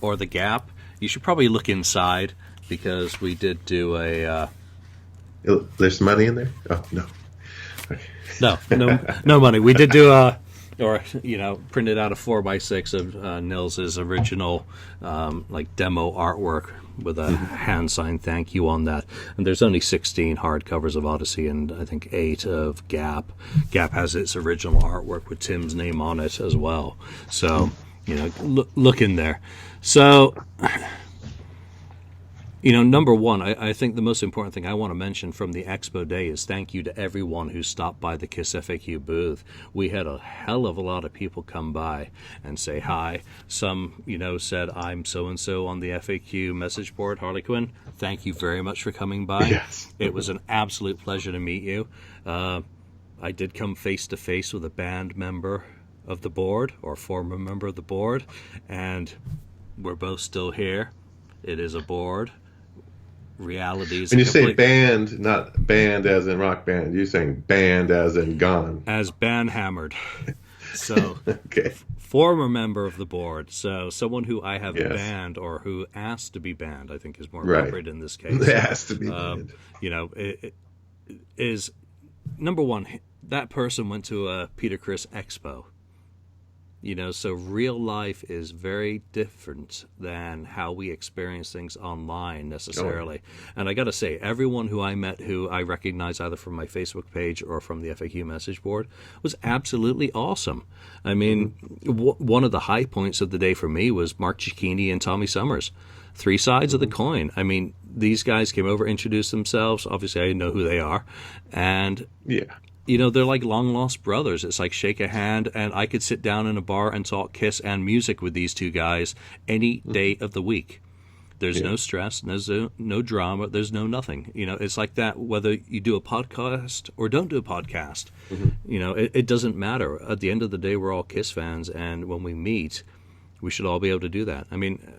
or The Gap, you should probably look inside, because we did do a. There's money in there? Oh no. Okay. No money. We did do printed out a 4x6 of Nils's original demo artwork with a hand signed thank you on that. And there's only 16 hardcovers of Odyssey and I think 8 of Gap. Gap has its original artwork with Tim's name on it as well. So look in there. So. Number one, I think the most important thing I want to mention from the Expo Day is thank you to everyone who stopped by the KissFAQ booth. We had a hell of a lot of people come by and say hi. Some, said, I'm so-and-so on the FAQ message board, Harley Quinn. Thank you very much for coming by. Yes. It was an absolute pleasure to meet you. I did come face-to-face with a band member of the board, or former member of the board, and we're both still here. It is a board. Reality is. When you say band, not band as in rock band, you're saying band as in gone. As band hammered. So, okay. Former member of the board. So, someone who I have banned or who asked to be banned, I think is more appropriate in this case. Asked to be banned. It is, number one, that person went to a Peter Criss Expo. So real life is very different than how we experience things online necessarily. And I got to say, everyone who I met who I recognize either from my Facebook page or from the FAQ message board was absolutely awesome. I mean, one of the high points of the day for me was Mark Cicchini and Tommy Summers. 3 sides of the coin. I mean, these guys came over, introduced themselves. Obviously, I know who they are. And they're like long-lost brothers. It's like shake a hand, and I could sit down in a bar and talk Kiss and music with these two guys any day of the week. There's no stress, no drama, there's no nothing. It's like that whether you do a podcast or don't do a podcast. It doesn't matter. At the end of the day, we're all Kiss fans, and when we meet, we should all be able to do that. I mean,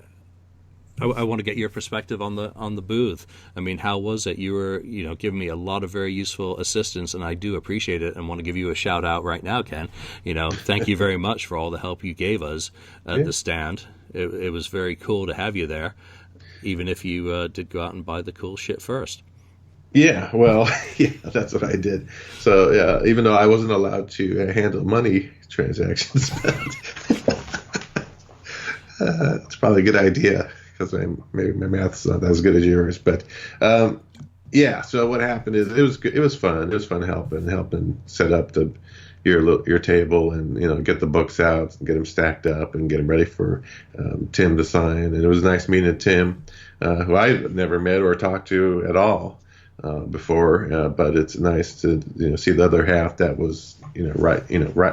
I want to get your perspective on the booth. I mean, how was it? You were, giving me a lot of very useful assistance, and I do appreciate it, and want to give you a shout out right now, Ken. Thank you very much for all the help you gave us at the stand. It was very cool to have you there, even if you did go out and buy the cool shit first. Yeah, well, that's what I did. So, even though I wasn't allowed to handle money transactions, it's probably a good idea. Because maybe my math's not as good as yours, but Yeah. So what happened is it was good. It was fun. It was fun helping set up your table and get the books out and get them stacked up and get them ready for Tim to sign. And it was nice meeting Tim, who I never met or talked to at all before. But it's nice to see the other half that was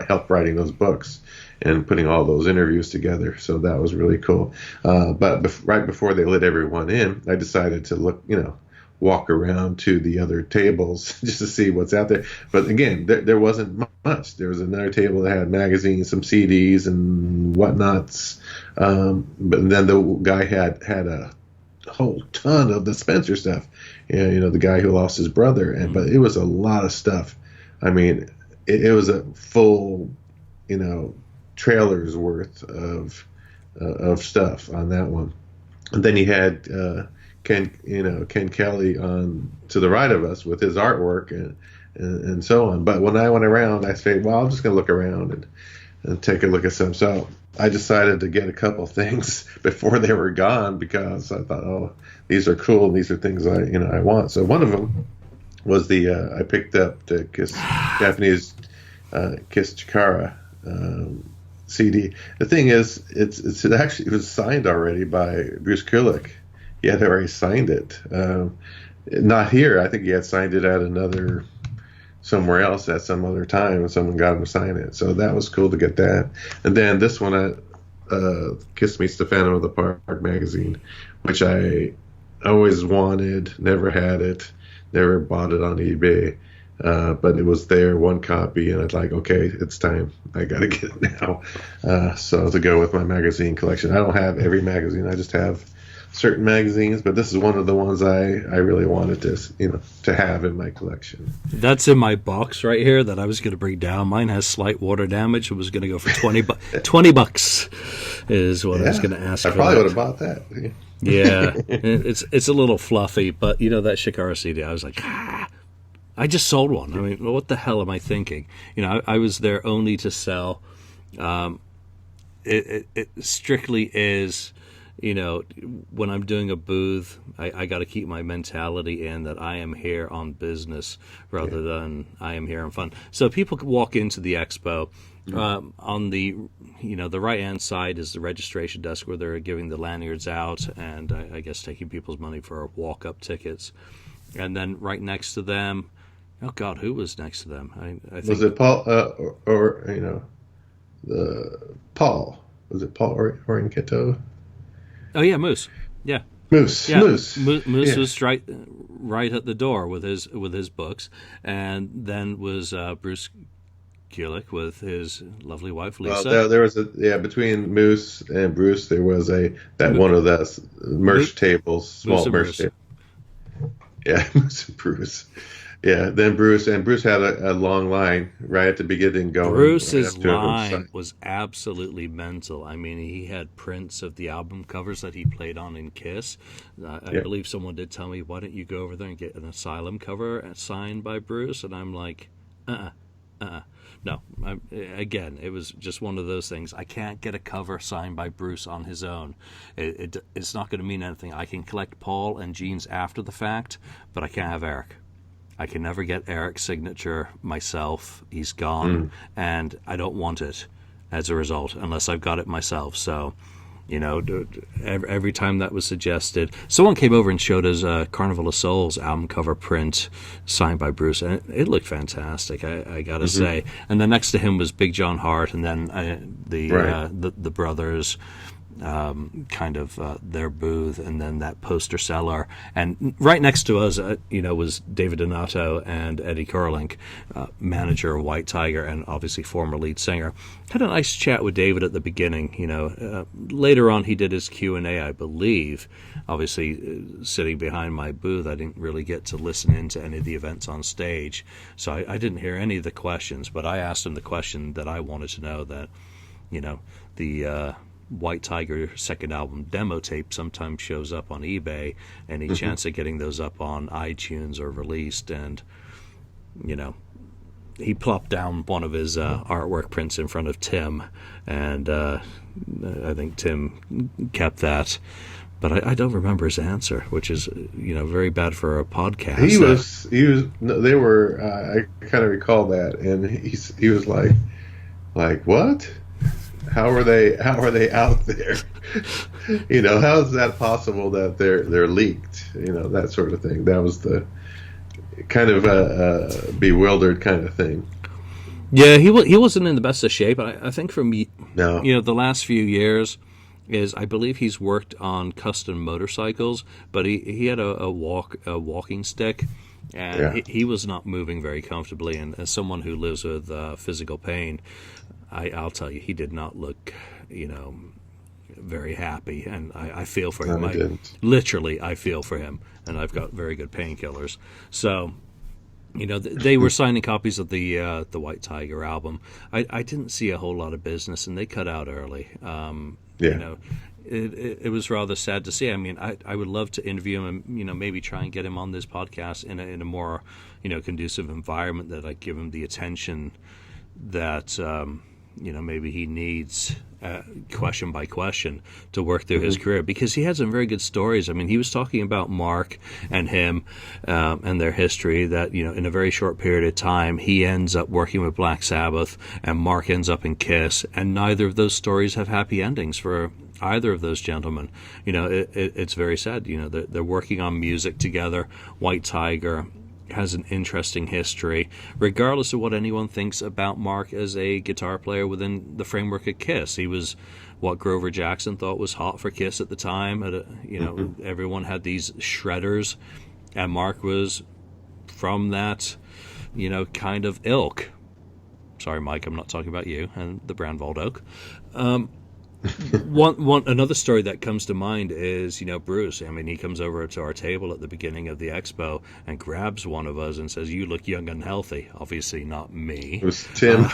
help writing those books and putting all those interviews together. So that was really cool. But right before they let everyone in, I decided to walk around to the other tables just to see what's out there. But again, there wasn't much. There was another table that had magazines, some CDs and whatnots. But then the guy had a whole ton of the Spencer stuff. The guy who lost his brother. But it was a lot of stuff. I mean, it was a full, trailer's worth of stuff on that one. And then he had Ken Kelly on to the right of us with his artwork and so on. But when I went around, I said, well, I'm just going to look around and take a look at some. So I decided to get a couple things before they were gone because I thought, oh, these are cool. These are things I want. So one of them was I picked up the Japanese Kiss Chikara CD. The thing is, it was signed already by Bruce Kulick. He had already signed it. Not here. I think he had signed it at somewhere else at some other time, and someone got him to sign it. So that was cool to get that. And then this one, Kiss Meets the Phantom of the Park magazine, which I always wanted, never had it, never bought it on eBay. But it was there, one copy, and it's like, okay, it's time. I got to get it now. So to go with my magazine collection. I don't have every magazine. I just have certain magazines, but this is one of the ones I really wanted to have in my collection. That's in my box right here that I was going to bring down. Mine has slight water damage. It was going to go for $20 is what I was going to ask for. I probably would have bought that. Yeah, it's a little fluffy, but that Shikara CD, I was like, I just sold one. I mean, what the hell am I thinking? I was there only to sell. It strictly is, when I'm doing a booth, I got to keep my mentality in that I am here on business rather than I am here on fun. So people could walk into the expo. On the the right hand side is the registration desk where they're giving the lanyards out and I guess taking people's money for walk up tickets. And then right next to them, oh God, who was next to them? I think, was it Paul Paul? Was it Paul Orienketo? Oh yeah, Moose. Yeah. Moose. Yeah. Moose. Moose Yeah. was right at the door with his books, and then was Bruce Kulick with his lovely wife Lisa. Well, there was between Moose and Bruce there was one of the merch tables, small merch table. Yeah, Moose and Bruce. Yeah, then Bruce had a long line right at the beginning going. Bruce's line was absolutely mental. I mean, he had prints of the album covers that he played on in Kiss. I believe someone did tell me, why don't you go over there and get an Asylum cover signed by Bruce? And I'm like, No. Again, it was just one of those things. I can't get a cover signed by Bruce on his own. It's not going to mean anything. I can collect Paul and Gene's after the fact, but I can't have Eric. I can never get Eric's signature myself. He's gone, and I don't want it as a result unless I've got it myself. So, every time that was suggested, someone came over and showed us Carnival of Souls album cover print signed by Bruce, and it looked fantastic. I got to say. And then next to him was Big John Hart, and then the brothers. Their booth, and then that poster seller, and right next to us was David Donato and Eddie Kurlink, manager of White Tiger and obviously former lead singer. Had a nice chat with David at the beginning. Later on he did his Q&A, I believe, obviously sitting behind my booth. I didn't really get to listen into any of the events on stage, so I didn't hear any of the questions, but I asked him the question that I wanted to know, that the White Tiger second album demo tape sometimes shows up on eBay. Any chance of getting those up on iTunes or released? And he plopped down one of his artwork prints in front of Tim, and I think Tim kept that. But I don't remember his answer, which is, very bad for a podcast. They were, I kind of recall that. And he was like, what? How are they out there? How is that possible that they're leaked? That sort of thing. That was the kind of bewildered kind of thing. Yeah, he wasn't in the best of shape. I think from No. the last few years is I believe he's worked on custom motorcycles, but he had a walking stick, and Yeah. he was not moving very comfortably. And as someone who lives with physical pain, I'll tell you, he did not look, very happy, and I feel for him. No, he didn't. Literally, I feel for him, and I've got very good painkillers. So, they were signing copies of the White Tiger album. I didn't see a whole lot of business, and they cut out early. Yeah. It was rather sad to see. I mean, I would love to interview him and, maybe try and get him on this podcast in a more, conducive environment that I give him the attention that, maybe he needs question by question to work through his career, because he had some very good stories. I mean, he was talking about Mark and him and their history, that, in a very short period of time, he ends up working with Black Sabbath and Mark ends up in Kiss, and neither of those stories have happy endings for either of those gentlemen. It's very sad. They're working on music together. White Tiger has an interesting history, regardless of what anyone thinks about Mark as a guitar player within the framework of Kiss. He was what Grover Jackson thought was hot for Kiss at the time. Everyone had these shredders, and Mark was from that, kind of ilk. Sorry, Mike, I'm not talking about you and the Brandwald Oak. Another story that comes to mind is, Bruce. I mean, he comes over to our table at the beginning of the Expo and grabs one of us and says, "You look young and healthy." Obviously, not me. It was Tim.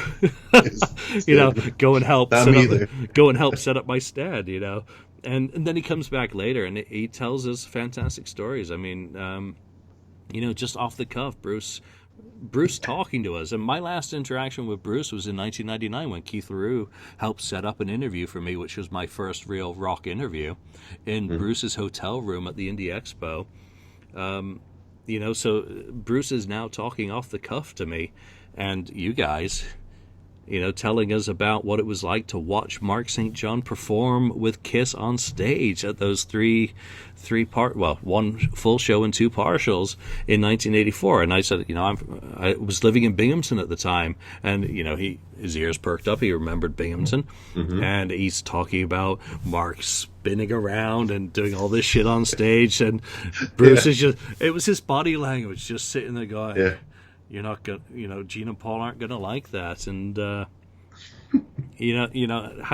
Go and help. Not me either. Go and help set up my stand. And then he comes back later and he tells us fantastic stories. I mean, just off the cuff, Bruce talking to us. And my last interaction with Bruce was in 1999 when Keith LaRue helped set up an interview for me, which was my first real rock interview in Bruce's hotel room at the Indie Expo. So Bruce is now talking off the cuff to me, and you guys, telling us about what it was like to watch Mark St. John perform with Kiss on stage at those one full show and two partials in 1984. And I said, I was living in Binghamton at the time, and his ears perked up. He remembered Binghamton, and he's talking about Mark spinning around and doing all this shit on stage, and Bruce is it was his body language, just sitting there going, Yeah. "You're not gonna, Gene and Paul aren't gonna like that." And how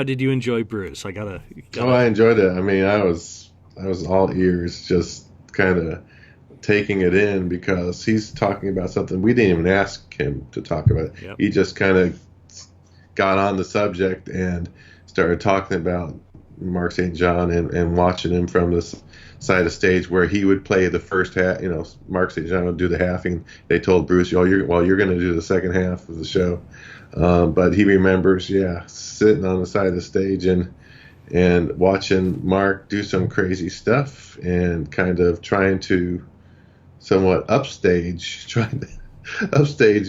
did you enjoy Bruce? I enjoyed it. I mean, I was all ears, just kind of taking it in, because he's talking about something we didn't even ask him to talk about. Yep. He just kind of got on the subject and started talking about Mark St. John and watching him from this side of stage where he would play the first half. Mark St. John would do the halving. They told Bruce, you're going to do the second half of the show. But he remembers, sitting on the side of the stage and watching Mark do some crazy stuff and kind of trying to somewhat upstage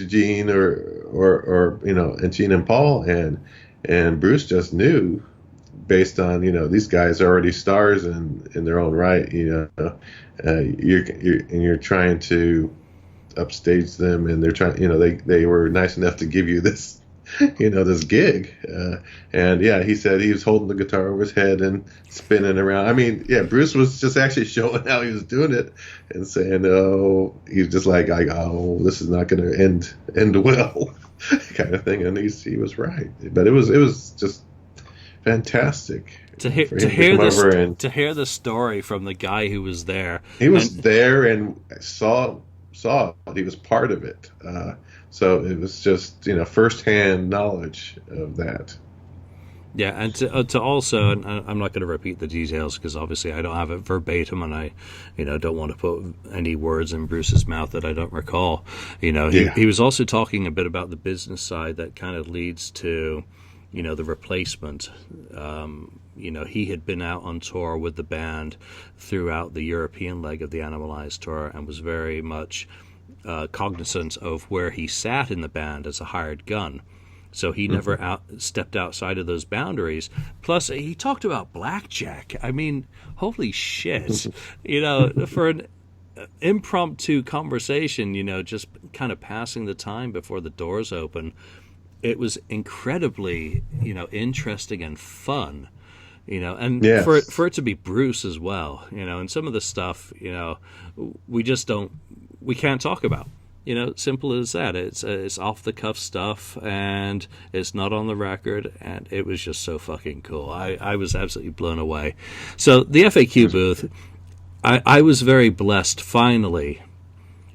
Gene or and Gene and Paul, and Bruce just knew, based on these guys are already stars in their own right. You're trying to upstage them, and they're trying. They were nice enough to give you this this gig, and he said he was holding the guitar over his head and spinning around. I mean, Bruce was just actually showing how he was doing it and saying, "Oh," he's just like, "Oh, this is not going to end well," kind of thing. And he was right, but it was just fantastic to hear the story from the guy who was there. He was there and saw it. He was part of it. So it was just firsthand knowledge of that. Yeah, and to also, and I'm not going to repeat the details because obviously I don't have it verbatim, and I, don't want to put any words in Bruce's mouth that I don't recall. He was also talking a bit about the business side that kind of leads to, the replacement. he had been out on tour with the band throughout the European leg of the Animalized tour and was very much cognizant of where he sat in the band as a hired gun. So he never stepped outside of those boundaries. Plus, he talked about blackjack. I mean, holy shit. For an impromptu conversation, just kind of passing the time before the doors open, it was incredibly, interesting and fun. And Yes. for it to be Bruce as well, and some of the stuff, we can't talk about. Simple as that. It's off the cuff stuff, and it's not on the record, and it was just so fucking cool. I was absolutely blown away. So the FAQ booth, I was very blessed finally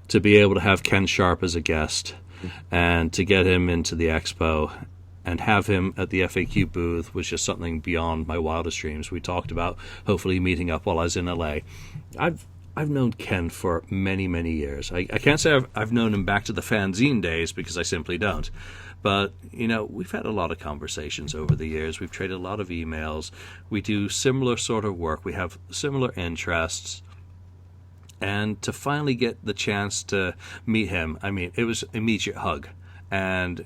to be able to have Ken Sharp as a guest, and to get him into the Expo, and have him at the FAQ booth was just something beyond my wildest dreams. We talked about hopefully meeting up while I was in LA. I've known Ken for many, many years. I can't say I've known him back to the fanzine days, because I simply don't. But, we've had a lot of conversations over the years. We've traded a lot of emails. We do similar sort of work. We have similar interests. And to finally get the chance to meet him, I mean, it was an immediate hug. And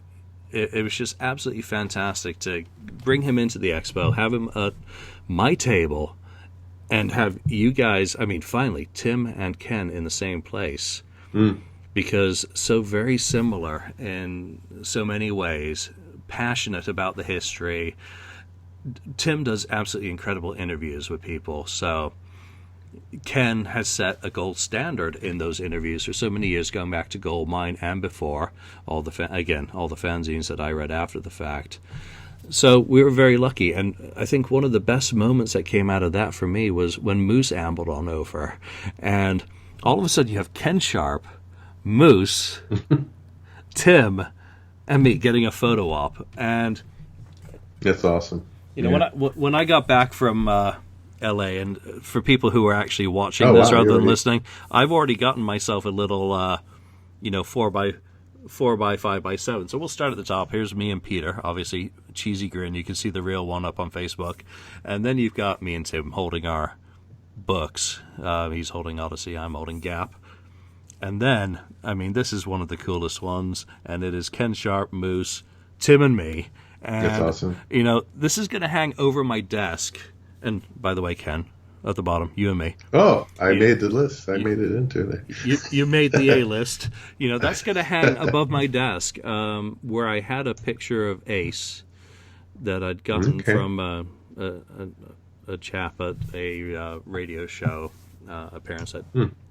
it was just absolutely fantastic to bring him into the Expo, have him at my table, and have you guys, I mean, finally, Tim and Ken in the same place. Because so very similar in so many ways, passionate about the history. Tim does absolutely incredible interviews with people. So Ken has set a gold standard in those interviews for so many years, going back to Goldmine and before, all the fanzines that I read after the fact. So we were very lucky, and I think one of the best moments that came out of that for me was when Moose ambled on over, and all of a sudden you have Ken Sharp, Moose, Tim, and me getting a photo op, and that's awesome. When I got back from LA, and for people who are actually watching this rather than listening, I've already gotten myself a little 4x5x7. So we'll start at the top. Here's me and Peter, obviously cheesy grin. You can see the real one up on Facebook, and then you've got me and Tim holding our books. He's holding Odyssey, I'm holding Gap, and then this is one of the coolest ones, and it is Ken Sharp, Moose, Tim, and me. And that's awesome. This is going to hang over my desk. And by the way, Ken, at the bottom, you and me. Oh, I made the list. I made it into there. You made the A list. That's going to hang above my desk, where I had a picture of Ace that I'd gotten from a chap at a radio show appearance that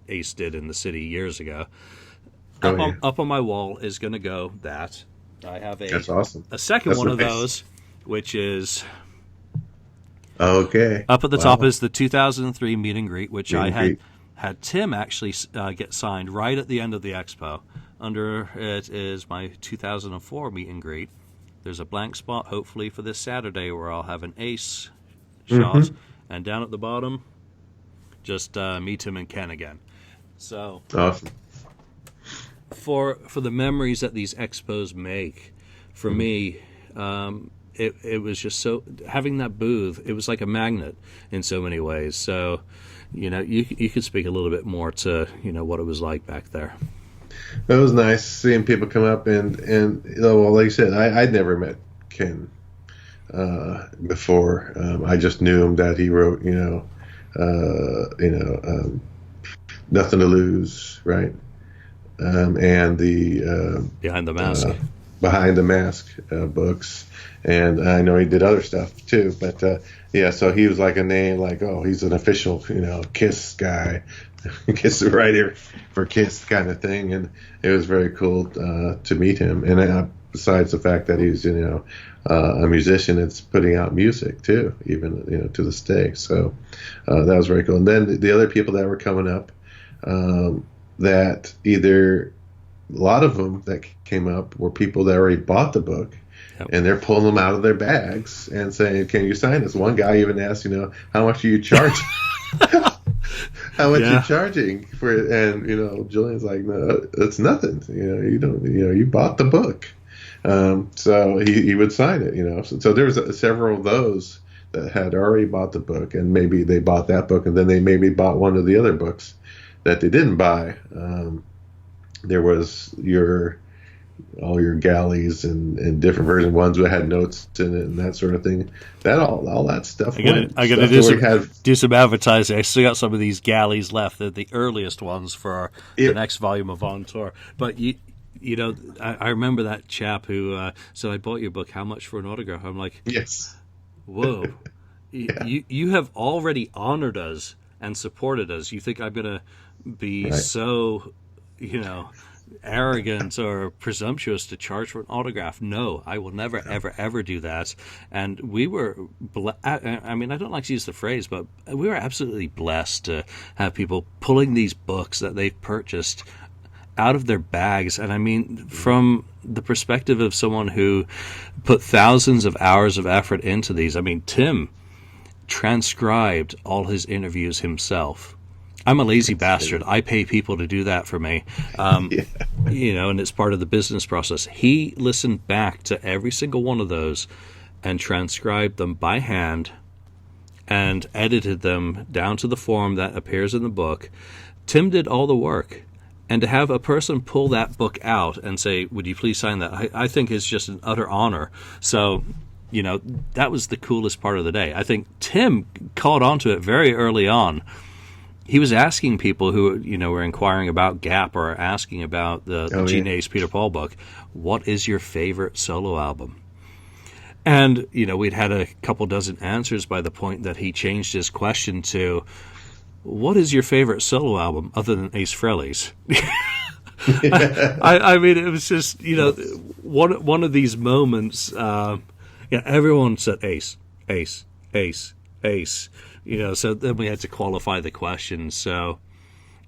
Ace did in the city years ago. Up on my wall is going to go that. I have that's awesome. A second one of those, which is... Okay. Up at the top is the 2003 meet and greet, which I had Tim actually get signed right at the end of the Expo. Under it is my 2004 meet and greet. There's a blank spot, hopefully, for this Saturday, where I'll have an Ace shot. And down at the bottom, just me, Tim, and Ken again. So awesome. For the memories that these expos make, for me... It was just so, having that booth, it was like a magnet in so many ways. So, you could speak a little bit more to, what it was like back there. It was nice seeing people come up and like you said, I'd never met Ken before. I just knew him that he wrote, Nothing to Lose, right? And the Behind the Mask. Behind the Mask books. And I know he did other stuff too, but so he was like a name, like, oh, he's an official, Kiss guy, Kiss writer for Kiss kind of thing, and it was very cool to meet him. And besides the fact that he's, a musician that's putting out music too, even to this day. So that was very cool. And then the other people that were coming up, that either a lot of them that came up were people that already bought the book. Yep. And they're pulling them out of their bags and saying, "Can you sign this?" One guy even asked, "How much are you charging? How much are you charging for it?" And Julian's like, "No, it's nothing. You don't. You bought the book." So he would sign it. So there was several of those that had already bought the book, and maybe they bought that book, and then they maybe bought one of the other books that they didn't buy. There was all your galleys and different versions, ones that had notes in it and that sort of thing. That all that stuff went. I got to do some advertising. I still got some of these galleys left. They're the earliest ones for the next volume of On Tour. But you know, I remember that chap who said, "I bought your book. How much for an autograph?" I'm like, yes. Whoa, Yeah. you have already honored us and supported us. You think I'm gonna be so, arrogant or presumptuous to charge for an autograph? No, I will never, ever do that. And we were, I mean, I don't like to use the phrase, but we were absolutely blessed to have people pulling these books that they've purchased out of their bags. And I mean, from the perspective of someone who put thousands of hours of effort into these, I mean, Tim transcribed all his interviews himself. I'm a lazy bastard. I pay people to do that for me. And it's part of the business process. He listened back to every single one of those and transcribed them by hand and edited them down to the form that appears in the book. Tim did all the work. And to have a person pull that book out and say, "Would you please sign that?" I think is just an utter honor. So, that was the coolest part of the day. I think Tim caught on to it very early on. He was asking people who, were inquiring about Gap or asking about the Gene Ace Peter Paul book, "What is your favorite solo album?" And, we'd had a couple dozen answers by the point that he changed his question to, "What is your favorite solo album other than Ace Frehley's?" I mean, it was just, one of these moments. Everyone said Ace, Ace, Ace, Ace. So then we had to qualify the question. So,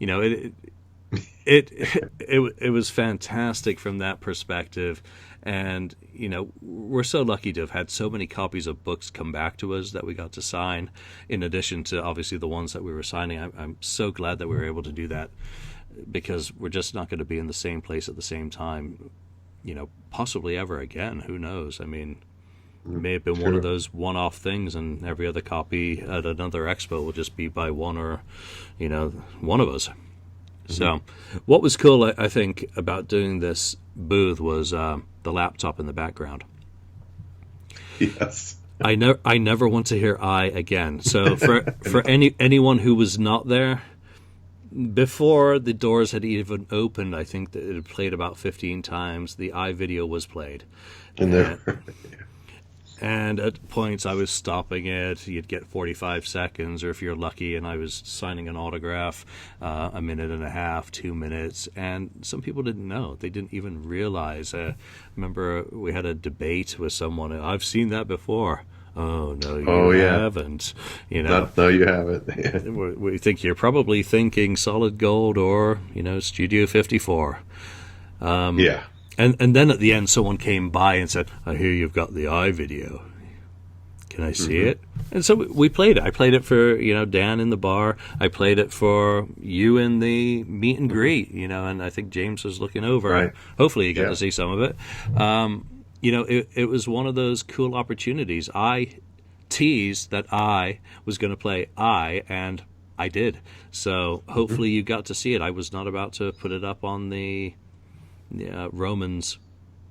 it was fantastic from that perspective. And, we're so lucky to have had so many copies of books come back to us that we got to sign, in addition to obviously the ones that we were signing. I'm so glad that we were able to do that, because we're just not going to be in the same place at the same time, possibly ever again. Who knows? I mean, it may have been one of those one-off things, and every other copy at another expo will just be by one or, one of us. So what was cool, I think, about doing this booth was the laptop in the background. Yes. I never want to hear "I" again. So for anyone who was not there, before the doors had even opened, I think that it had played about 15 times. The "I" video was played. And at points I was stopping it. You'd get 45 seconds, or if you're lucky, and I was signing an autograph, a minute and a half, 2 minutes. And some people didn't know. They didn't even realize. Remember, we had a debate with someone. "I've seen that before." "Oh, no, you haven't." No, you haven't. We think you're probably thinking Solid Gold or, Studio 54. And then at the end, someone came by and said, "I hear you've got the "I" video. Can I see it?" And so we played it. I played it for, Dan in the bar. I played it for you in the meet and greet, and I think James was looking over. Right. Hopefully you got to see some of it. It was one of those cool opportunities. I teased that I was going to play "I," and I did. So hopefully you got to see it. I was not about to put it up on the Roman's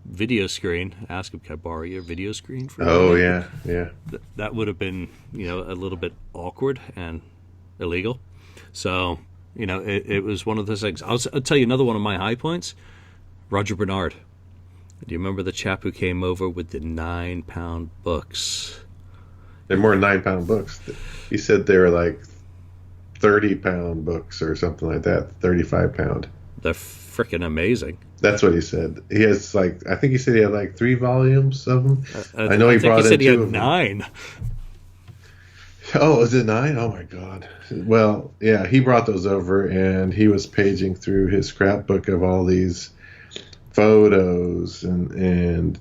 video screen. Ask him, "Can I borrow your video screen for yeah. That would have been, a little bit awkward and illegal. So, it was one of those things. I'll tell you another one of my high points. Roger Bernard. Do you remember the chap who came over with the 9-pound books? They're more than 9-pound books. He said they were like 30-pound books or something like that, 35-pound. They're freaking amazing. That's what he said. He has I think he said he had 3 volumes of them. I know he brought in 2 of them. I think he said he had 9. Oh, is it 9? Oh my God. Well, yeah, he brought those over, and he was paging through his scrapbook of all these photos and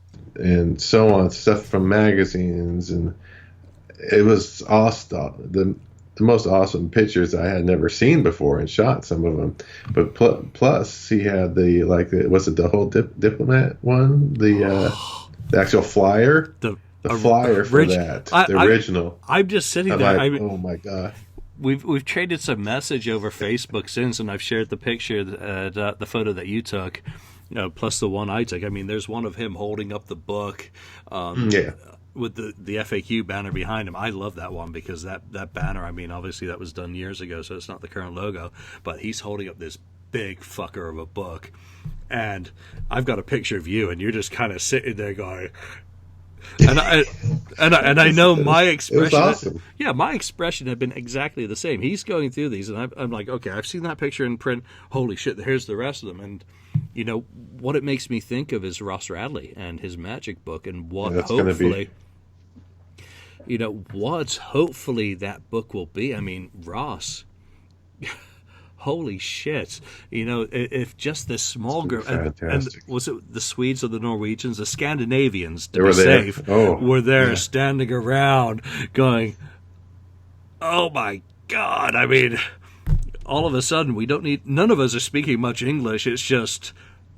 so on, stuff from magazines, and it was awesome. The most awesome pictures I had never seen before, and shot some of them. But plus, he had was it the whole diplomat one? The actual flyer? the flyer for that, the original. I'm just sitting I'm there. like, oh my god. We've traded some message over Facebook since, and I've shared the picture, the photo that you took, plus the one I took. I mean, there's one of him holding up the book, with the FAQ banner behind him. I love that one because that banner. I mean, obviously that was done years ago, so it's not the current logo, but he's holding up this big fucker of a book, and I've got a picture of you, and you're just kind of sitting there going. And I know my expression. It was awesome. My expression had been exactly the same. He's going through these, and I'm like, okay, I've seen that picture in print. Holy shit! Here's the rest of them. And what it makes me think of is Ross Radley and his magic book, and what hopefully, what hopefully that book will be. I mean, Ross. Holy shit! If just this small group, and was it the Swedes or the Norwegians, the Scandinavians, to be safe, were there standing around, going, "Oh my god!" I mean, all of a sudden, none of us are speaking much English. It's just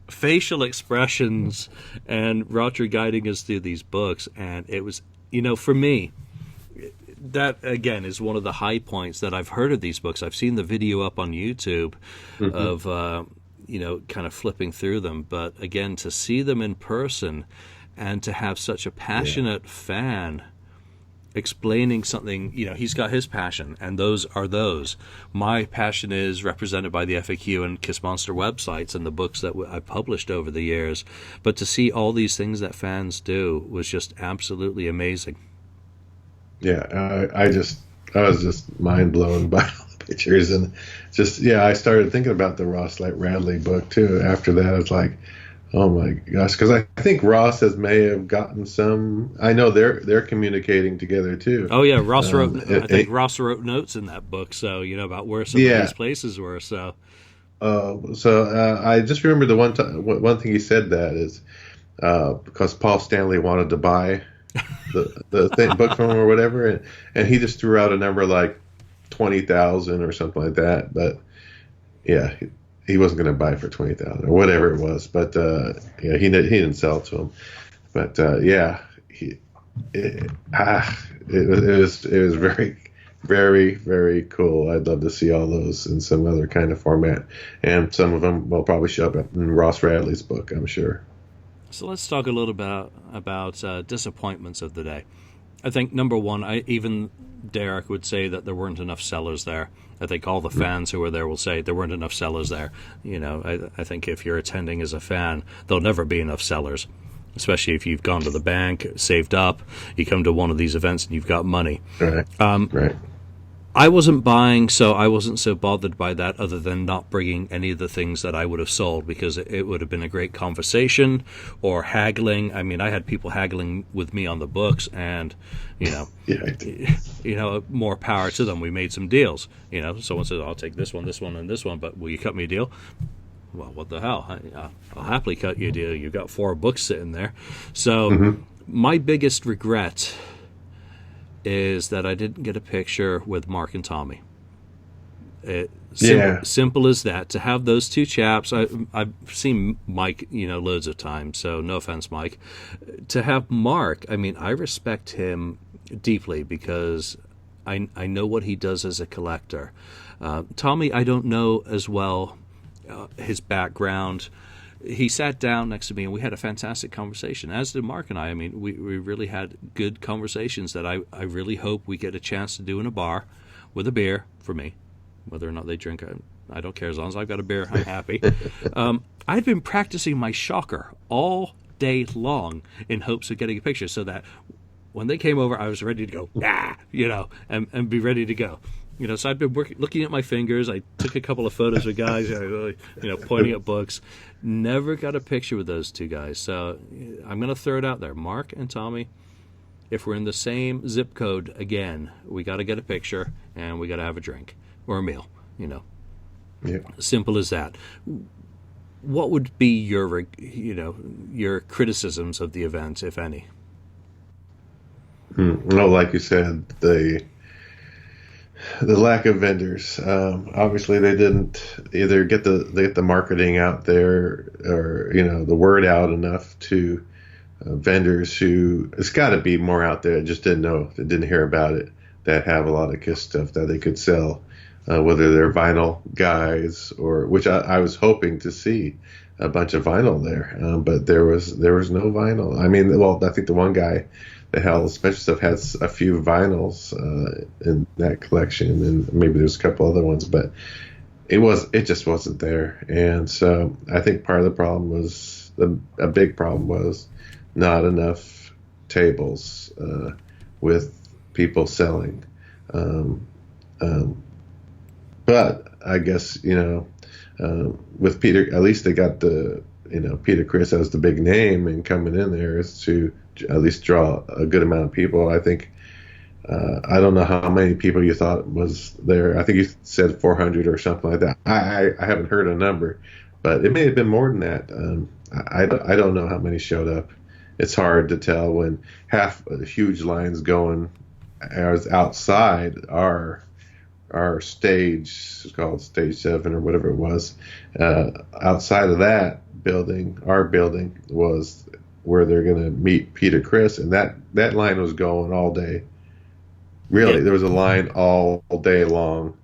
facial expressions and Roger guiding us through these books, and it was, for me. That, again, is one of the high points that I've heard of these books. I've seen the video up on YouTube of, kind of flipping through them. But, again, to see them in person and to have such a passionate fan explaining something, he's got his passion, and those are those. My passion is represented by the FAQ and Kiss Monster websites and the books that I've published over the years. But to see all these things that fans do was just absolutely amazing. Yeah, I was just mind blown by all the pictures, and I started thinking about the Ross Radley book too. After that, I was like, oh my gosh, because I think Ross may have gotten some. I know they're communicating together too. Oh yeah, Ross wrote. I think Ross wrote notes in that book, so about where some of these places were. So, I just remember the one thing he said that is because Paul Stanley wanted to buy the book from him or whatever, and he just threw out a number like 20,000 or something like that. But yeah, he wasn't going to buy it for 20,000 or whatever it was. But he didn't sell it to him. But it was very, very, very cool. I'd love to see all those in some other kind of format, and some of them will probably show up in Ross Radley's book, I'm sure. So let's talk a little bit about disappointments of the day. I think, number one, even Derek would say that there weren't enough sellers there. I think all the fans who were there will say there weren't enough sellers there. I think if you're attending as a fan, there'll never be enough sellers, especially if you've gone to the bank, saved up, you come to one of these events and you've got money. Right. Right. I wasn't buying, so I wasn't so bothered by that, other than not bringing any of the things that I would have sold, because it would have been a great conversation or haggling. I mean, I had people haggling with me on the books, and more power to them. We made some deals. Someone said, "I'll take this one, and this one, but will you cut me a deal?" Well, what the hell? I'll happily cut you a deal. You've got 4 books sitting there. So my biggest regret is that I didn't get a picture with Mark and Tommy. Simple as that. To have those two chaps, I've seen Mike, loads of times, so no offense, Mike. To have Mark, I mean, I respect him deeply because I know what he does as a collector. Tommy, I don't know as well his background. He sat down next to me and we had a fantastic conversation, as did Mark and I. I mean, we really had good conversations that I really hope we get a chance to do in a bar with a beer for me. Whether or not they drink, I don't care. As long as I've got a beer, I'm happy. I'd been practicing my shocker all day long in hopes of getting a picture, so that when they came over, I was ready to go, and be ready to go. So I'd been looking at my fingers. I took a couple of photos with guys, pointing at books. Never got a picture with those two guys. So I'm going to throw it out there. Mark and Tommy, if we're in the same zip code again, we got to get a picture and we got to have a drink or a meal, Yeah. Simple as that. What would be your criticisms of the event, if any? Well, like you said, the lack of vendors. Obviously, they didn't either get the marketing out there or the word out enough to vendors who, it's got to be more out there, just didn't know, that didn't hear about it, that have a lot of Kiss stuff that they could sell, whether they're vinyl guys or, which I was hoping to see a bunch of vinyl there, but there was no vinyl. I mean, well, I think the one guy that had all the special stuff has a few vinyls in that collection, and maybe there's a couple other ones, but it just wasn't there. And so I think part of the problem was, a big problem was not enough tables with people selling. But I guess, with Peter, at least they got Peter Criss as the big name, and coming in there is to at least draw a good amount of people. I think, I don't know how many people you thought was there. I think you said 400 or something like that. I haven't heard a number, but it may have been more than that. I don't know how many showed up. It's hard to tell when half of the huge lines going as outside our stage, it's called Stage 7 or whatever it was. Outside of that building, our building was where they're going to meet Peter Criss, and that line was going all day. Really, there was a line all day long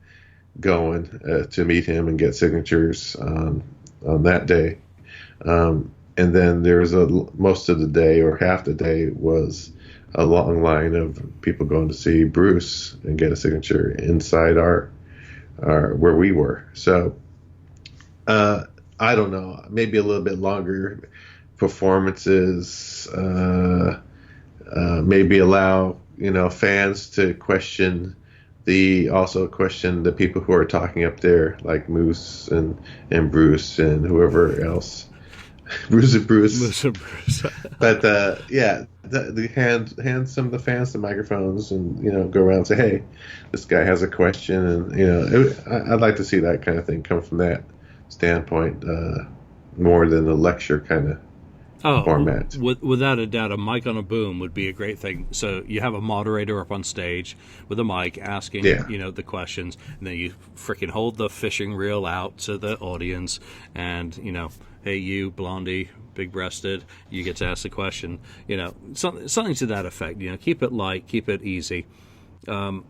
going to meet him and get signatures on that day. And then there was most of the day, or half the day, was a long line of people going to see Bruce and get a signature inside our where we were. So I don't know, maybe a little bit longer performances, maybe allow fans to question the people who are talking up there, like Moose and Bruce and whoever else. Bruce and Bruce. But the hand some of the fans the microphones, and go around and say, hey, this guy has a question, and I'd like to see that kind of thing come from that standpoint, more than a lecture kind of format. Without a doubt, a mic on a boom would be a great thing. So you have a moderator up on stage with a mic asking, the questions, and then you freaking hold the fishing reel out to the audience, and hey, you blondie, big-breasted, you get to ask the question. Something to that effect. Keep it light, keep it easy. I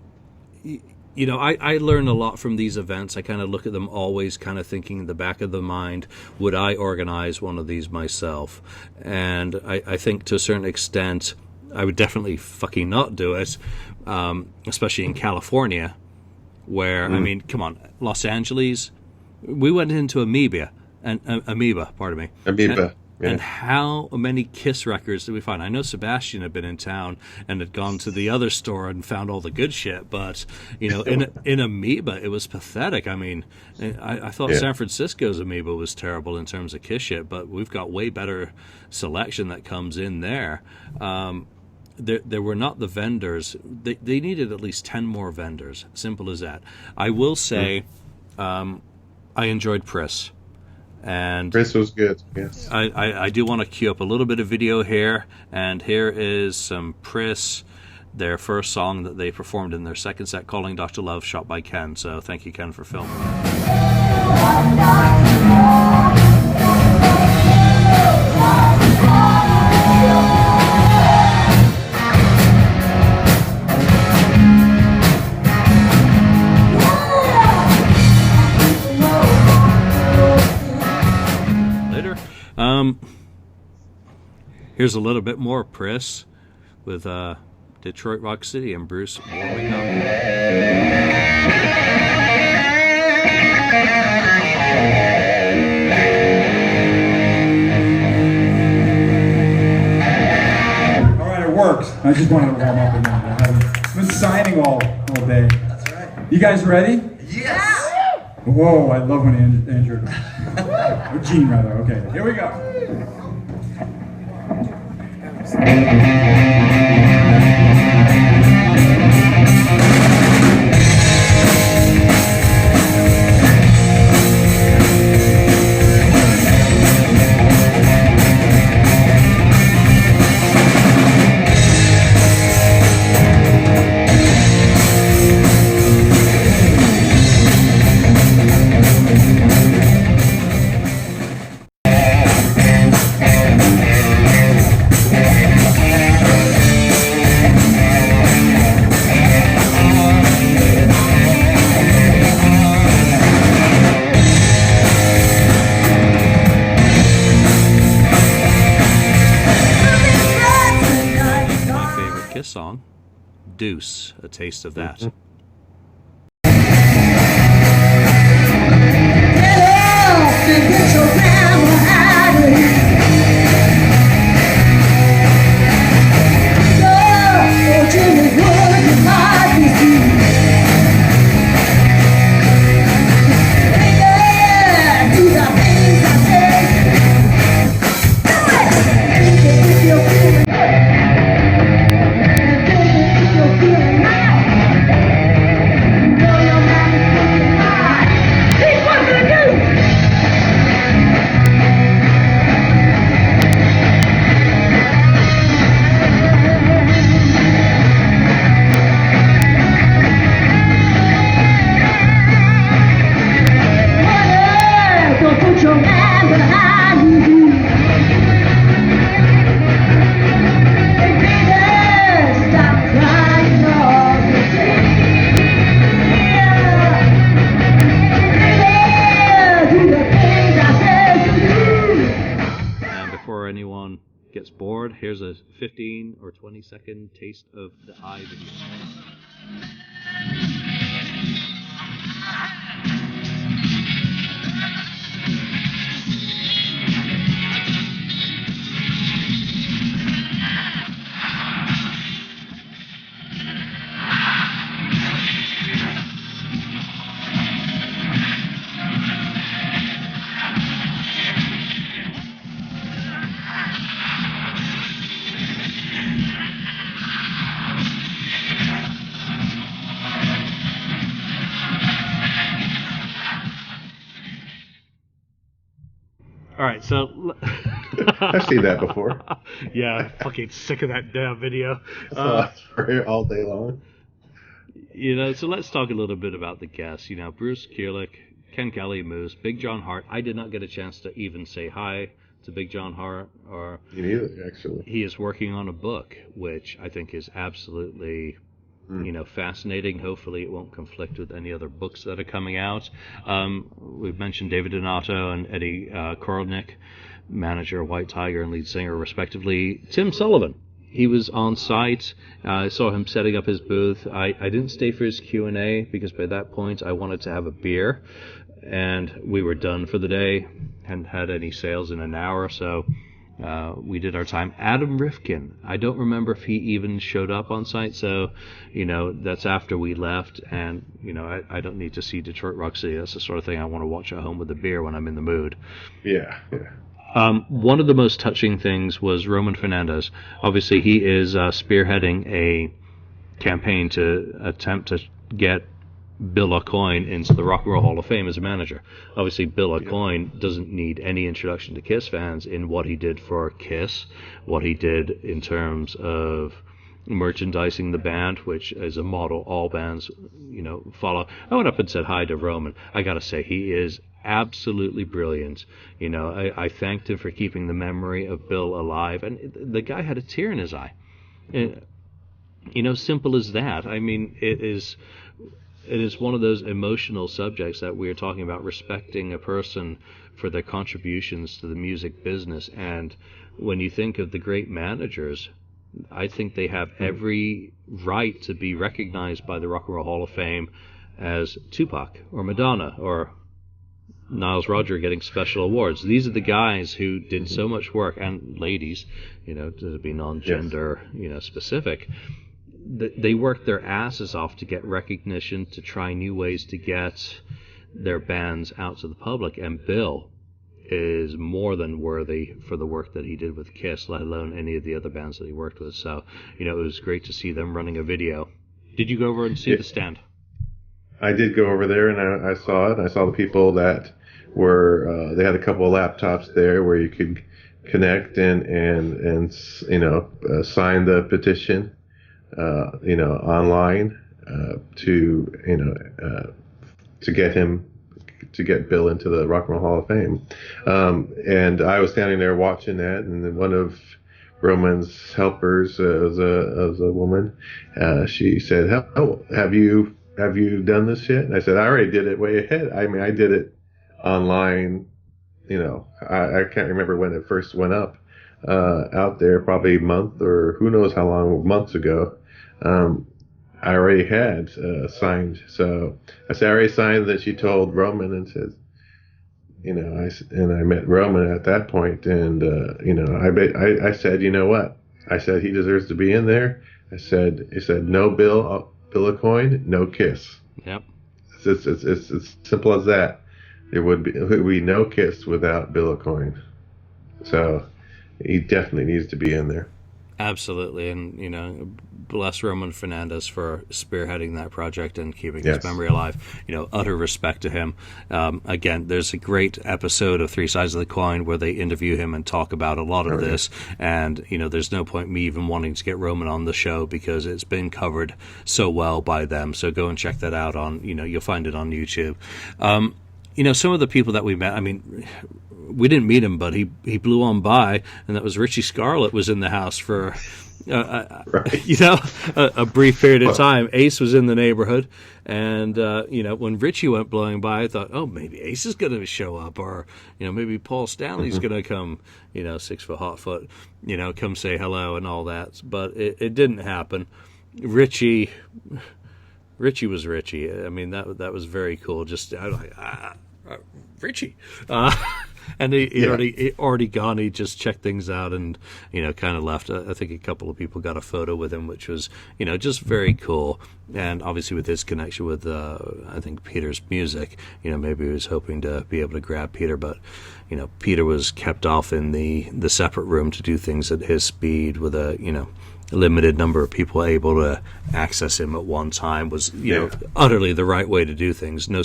learn a lot from these events. I kind of look at them always kind of thinking in the back of the mind, would I organize one of these myself? And I think to a certain extent, I would definitely fucking not do it, especially in California, where, I mean, come on, Los Angeles, we went into Amoeba. And how many Kiss records did we find? I know Sebastian had been in town and had gone to the other store and found all the good shit, but in Amoeba it was pathetic. I mean, I thought San Francisco's Amoeba was terrible in terms of Kiss shit, but we've got way better selection that comes in there. There were not the vendors. They needed at least 10 more vendors. Simple as that. I will say, I enjoyed Priss. And Chris was good, yes. I do want to cue up a little bit of video here, and here is some Priss, their first song that they performed in their second set, Calling Dr. Love, shot by Ken. So thank you, Ken, for filming. Here's a little bit more Priss with Detroit Rock City and Bruce warming up. All right, it works. I just wanted to warm up again. I've been signing all day. That's right. You guys ready? Yes! Whoa, I love when Andrew... or Gene, rather. Okay, here we go. this song, Deuce, a taste of that. Mm-hmm. Gets bored, here's a 15 or 20-second taste of the eye video. All right, so I've seen that before. Yeah, fucking sick of that damn video. All day long. So let's talk a little bit about the guests. Bruce Kulick, Ken Kelly, Moose, Big John Hart. I did not get a chance to even say hi to Big John Hart. Me neither, actually. He is working on a book, which I think is absolutely fascinating. Hopefully it won't conflict with any other books that are coming out. We've mentioned David Donato and Eddie Korolnik, manager of White Tiger and lead singer respectively. Tim Sullivan, he was on site. I saw him setting up his booth. I didn't stay for his Q&A because by that point I wanted to have a beer, and we were done for the day. Hadn't had any sales in an hour, so we did our time. Adam Rifkin, I don't remember if he even showed up on site, so that's after we left, and I don't need to see Detroit Rock City. That's the sort of thing I want to watch at home with a beer when I'm in the mood. Yeah. One of the most touching things was Roman Fernandez. Obviously he is spearheading a campaign to attempt to get Bill Aucoin into the Rock and Roll Hall of Fame as a manager. Obviously, Bill Aucoin doesn't need any introduction to Kiss fans in what he did for Kiss, what he did in terms of merchandising the band, which is a model all bands, follow. I went up and said hi to Roman. I gotta say, he is absolutely brilliant. I thanked him for keeping the memory of Bill alive, and the guy had a tear in his eye. Simple as that. I mean, it is one of those emotional subjects that we're talking about, respecting a person for their contributions to the music business. And when you think of the great managers, I think they have every right to be recognized by the Rock and Roll Hall of Fame as Tupac or Madonna or Niles Rodger getting special awards. These are the guys who did so much work, and ladies, to be non-gender, specific. They worked their asses off to get recognition, to try new ways to get their bands out to the public, and Bill is more than worthy for the work that he did with Kiss, let alone any of the other bands that he worked with. So, it was great to see them running a video. Did you go over and see the stand? I did go over there, and I saw it. I saw the people that were, they had a couple of laptops there where you could connect and sign the petition. Online to get Bill into the Rock and Roll Hall of Fame. And I was standing there watching that, and then one of Roman's helpers was a woman. She said, have you done this yet? And I said, I already did it way ahead. I mean, I did it online. I can't remember when it first went up. out there, probably a month or who knows how long, months ago. I already had signed. So I said, I already signed that. She told Roman and said, I met Roman at that point, and I said, you know what? I said he deserves to be in there. He said no bill a coin, no kiss. Yep. It's simple as that. There would be no kiss without bill a coin. So he definitely needs to be in there. Absolutely, and bless Roman Fernandez for spearheading that project and keeping his memory alive. Utter respect to him. Again, there's a great episode of Three Sides of the Coin where they interview him and talk about a lot of this. And there's no point me even wanting to get Roman on the show because it's been covered so well by them. So go and check that out on. You'll find it on YouTube. Some of the people that we met. I mean, we didn't meet him, but he blew on by, and that was Richie Scarlett was in the house for a brief period of time. Ace was in the neighborhood, and when Richie went blowing by, I thought, oh, maybe Ace is going to show up, or maybe Paul Stanley's going to come, 6 foot hot foot, come say hello and all that. But it didn't happen. Richie was Richie. I mean, that was very cool. Just I was like, Richie. And he already gone. He just checked things out and, kind of left. I think a couple of people got a photo with him, which was, just very cool. And obviously with his connection with, I think, Peter's music, maybe he was hoping to be able to grab Peter. But, Peter was kept off in the separate room to do things at his speed with a limited number of people able to access him at one time was, utterly the right way to do things. No,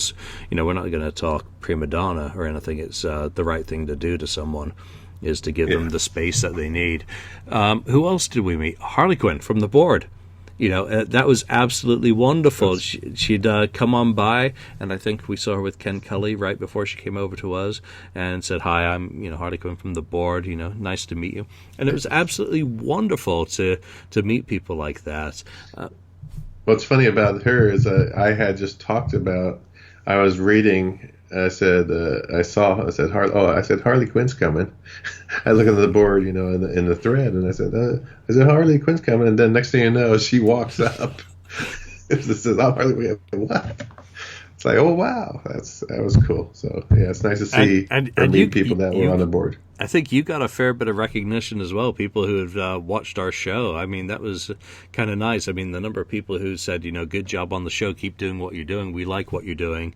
we're not going to talk prima donna or anything. It's the right thing to do to someone is to give them the space that they need. Who else did we meet? Harley Quinn from the board. That was absolutely wonderful. She'd come on by, and I think we saw her with Ken Cully right before she came over to us and said, hi, I'm Harley Quinn from the board, nice to meet you. And it was absolutely wonderful to meet people like that. What's funny about her is I had just talked about, I was reading, I said Harley Quinn's coming. I look at the board, in the thread, and I said Harley Quinn's coming, and then next thing you know, she walks up. It says, oh, Harley, what? It's like, oh wow, that was cool. So yeah, it's nice to see and meet people that were on the board. I think you got a fair bit of recognition as well. People who have watched our show. I mean, that was kind of nice. I mean, the number of people who said, good job on the show. Keep doing what you're doing. We like what you're doing.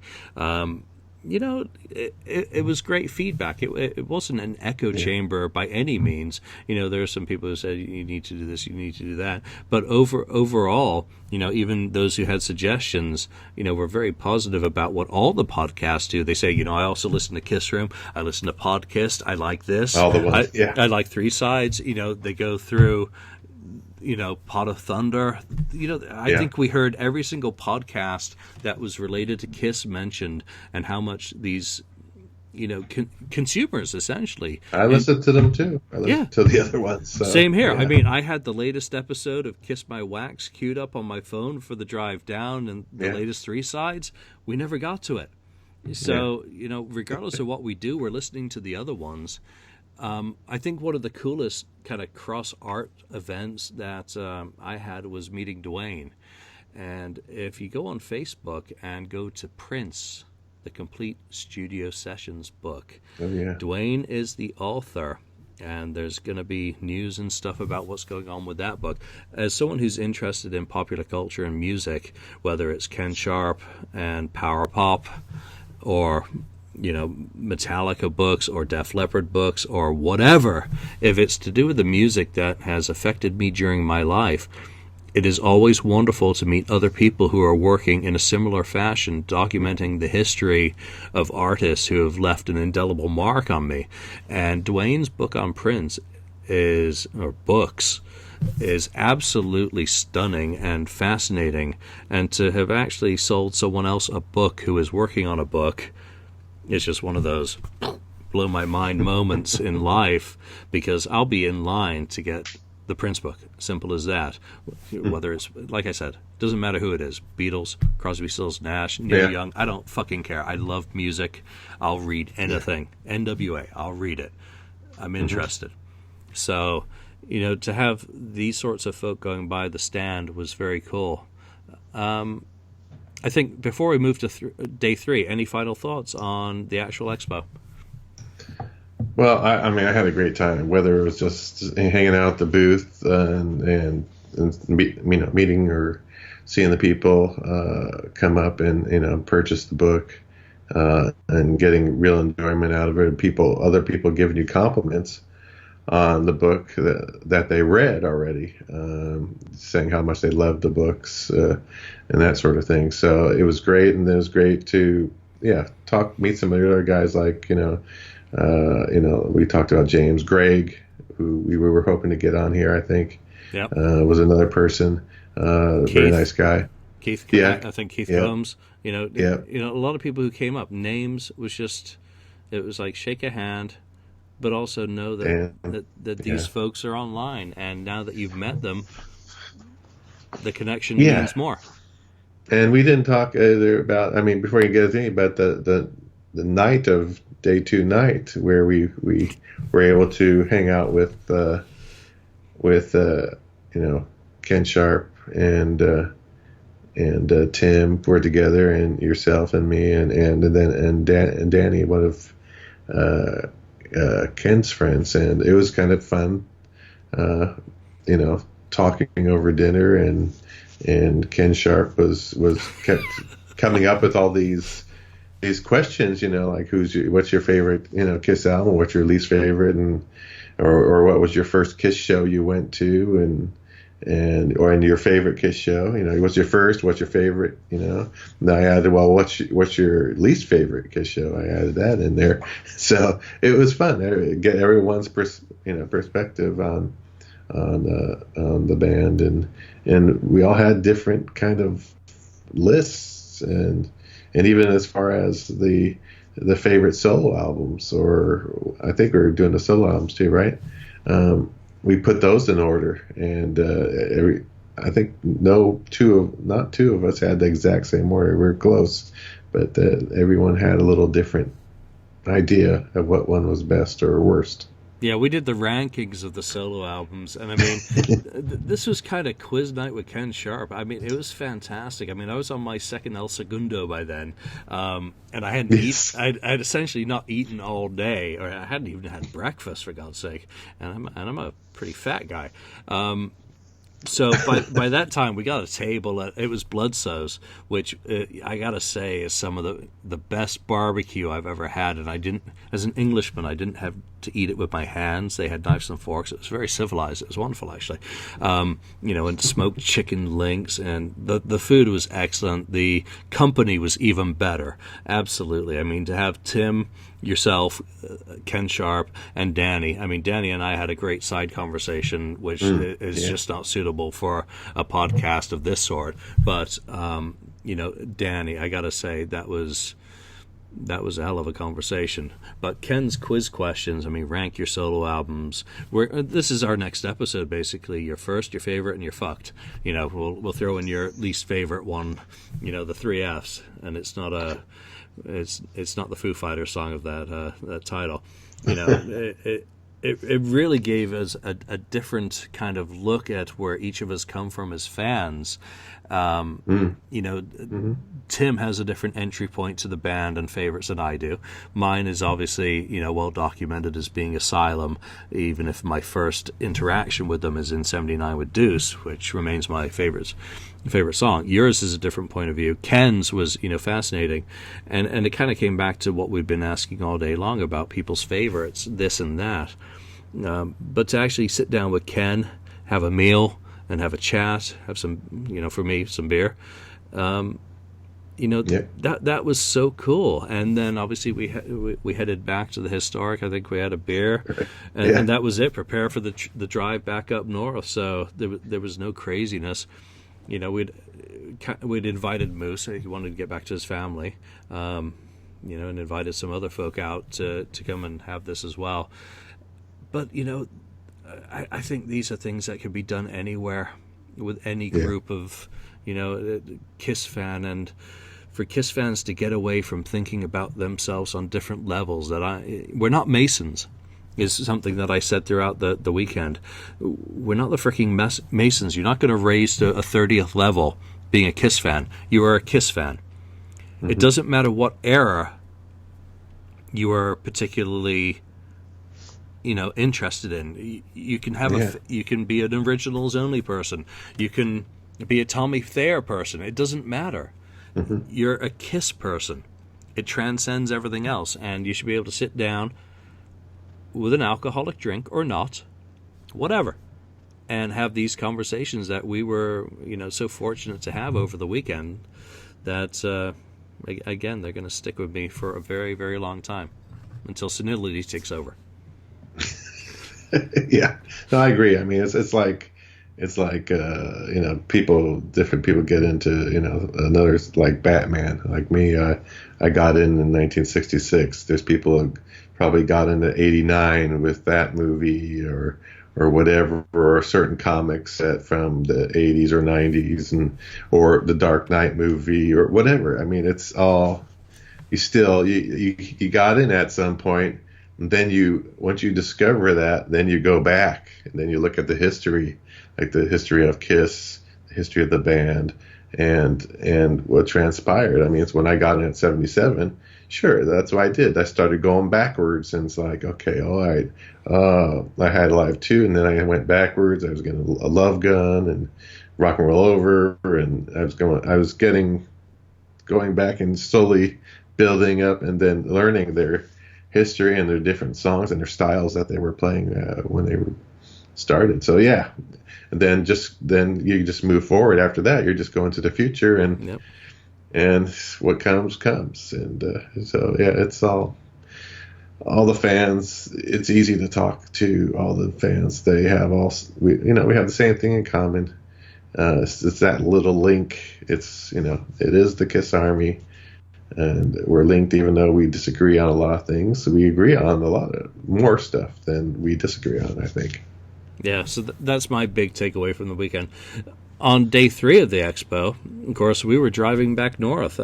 It was great feedback. It wasn't an echo chamber by any means. There are some people who said, you need to do this, you need to do that. But overall, even those who had suggestions, were very positive about what all the podcasts do. They say, I also listen to Kiss Room. I listen to Podcast. I like this. All the ones, I like Three Sides. They go through... Pot of Thunder. I think we heard every single podcast that was related to Kiss mentioned, and how much these, consumers essentially. I listened to them too. I listened to the other ones. So, same here. Yeah. I mean, I had the latest episode of Kiss My Wax queued up on my phone for the drive down, and the latest Three Sides. We never got to it. So, regardless of what we do, we're listening to the other ones. I think one of the coolest kind of cross-art events that I had was meeting Dwayne. And if you go on Facebook and go to Prince, the Complete Studio Sessions book, Dwayne is the author. And there's going to be news and stuff about what's going on with that book. As someone who's interested in popular culture and music, whether it's Ken Sharp and Power Pop or... Metallica books or Def Leppard books or whatever, if it's to do with the music that has affected me during my life, it is always wonderful to meet other people who are working in a similar fashion, documenting the history of artists who have left an indelible mark on me. And Dwayne's book on Prince is absolutely stunning and fascinating. And to have actually sold someone else a book who is working on a book, it's just one of those blow my mind moments in life, because I'll be in line to get the Prince book. Simple as that. Whether it's, like I said, doesn't matter who it is. Beatles, Crosby, Stills, Nash, Neil Young. I don't fucking care. I love music. I'll read anything. NWA, I'll read it. I'm interested. So, to have these sorts of folk going by the stand was very cool. I think before we move to day 3, any final thoughts on the actual expo? Well, I mean, I had a great time. Whether it was just hanging out at the booth and meeting or seeing the people come up and purchase the book and getting real enjoyment out of it. Other people giving you compliments on the book that they read already, saying how much they loved the books and that sort of thing. So it was great, and it was great to meet some of the other guys like we talked about James Gregg, who we were hoping to get on here. I think was another person, very nice guy. Keith, I think Keith yeah. Combs. A lot of people who came up. Names was just, it was like shake a hand, but also know that these folks are online, and now that you've met them, the connection means more. And we didn't talk either about. I mean, before you get anything about the night of day 2 night where we were able to hang out with Ken Sharp and Tim were together, and yourself and me and Danny, one of Ken's friends, and it was kind of fun, talking over dinner, and Ken Sharp was kept coming up with all these questions, like what's your favorite, Kiss album, what's your least favorite, and or what was your first Kiss show you went to, or in your favorite Kiss show, what's your first, what's your favorite, and I added, well, what's your least favorite Kiss show? I added that in there, so it was fun. Get everyone's perspective on the band, and we all had different kind of lists, and even as far as the favorite solo albums, or I think we were doing the solo albums too, right? We put those in order, and I think not two of us had the exact same order. We were close, but everyone had a little different idea of what one was best or worst. Yeah, we did the rankings of the solo albums, and I mean, this was kind of quiz night with Ken Sharp. I mean, it was fantastic. I mean, I was on my second El Segundo by then, and I hadn't I'd essentially not eaten all day, or I hadn't even had breakfast, for God's sake, and I'm a pretty fat guy. So by that time, we got a table. It was Bloodsoe's, which I gotta say is some of the best barbecue I've ever had. And I didn't, as an Englishman, I didn't have to eat it with my hands. They had knives and forks. It was very civilized. It was wonderful, actually. And smoked chicken links, and the food was excellent. The company was even better. Absolutely. I mean, to have Tim, yourself, Ken Sharp, and Danny. I mean, Danny and I had a great side conversation, which is just not suitable for a podcast of this sort. But Danny, I gotta say that was a hell of a conversation. But Ken's quiz questions, I mean, rank your solo albums. This is our next episode, basically. Your first, your favorite, and your fucked. We'll throw in your least favorite one, the 3 Fs, and it's not the Foo Fighters song of that title. It really gave us a different kind of look at where each of us come from as fans. Tim has a different entry point to the band and favorites than I do. Mine is obviously, well documented as being Asylum, even if my first interaction with them is in '79 with Deuce, which remains my favorite song. Yours is a different point of view. Ken's was, fascinating. And it kind of came back to what we've been asking all day long about people's favorites, this and that. But to actually sit down with Ken, have a meal, and have a chat, have some, for me, some beer, that was so cool. And then obviously we headed back to the Historic. I think we had a beer, and that was it. Prepare for the drive back up north. So there was no craziness. We'd invited Moose. He wanted to get back to his family, and invited some other folk out to come and have this as well. But I think these are things that could be done anywhere with any group of Kiss fan, and for Kiss fans to get away from thinking about themselves on different levels. We're not Masons. is something that I said throughout the weekend. We're not the freaking Masons. You're not going to raise to a 30th level being a Kiss fan. You are a Kiss fan. Mm-hmm. It doesn't matter what era you are particularly, interested in. You can have you can be an originals only person. You can be a Tommy Thayer person. It doesn't matter. Mm-hmm. You're a Kiss person. It transcends everything else, and you should be able to sit down with an alcoholic drink or not, whatever, and have these conversations that we were, so fortunate to have over the weekend. That again, they're going to stick with me for a very, very long time until senility takes over. Yeah, no, I agree. I mean, it's like different people get into, another, like Batman. Like me, I got in 1966. There's people who probably got into 89 with that movie or whatever, or a certain comic set from the 80s or 90s, or the Dark Knight movie or whatever. I mean, it's all, you got in at some point. And then once you discover that, then you go back and then you look at the history, like the history of Kiss, the history of the band, and what transpired. I mean, it's when I got in at 77. Sure, that's what I did. I started going backwards, and it's like, okay, all right. I had Live 2, and then I went backwards. I was getting a Love Gun and Rock and Roll Over, and I was going back and slowly building up, and then learning their history and their different songs and their styles that they were playing when they were started. So yeah, and then you just move forward after that. You're just going to the future, and yep. And what comes, and so yeah, it's all the fans. It's easy to talk to all the fans. They have we have the same thing in common. It's that little link. It's it is the Kiss Army. And we're linked, even though we disagree on a lot of things. We agree on a lot of more stuff than we disagree on, I think. Yeah, so that's my big takeaway from the weekend. On day 3 of the Expo, of course, we were driving back north.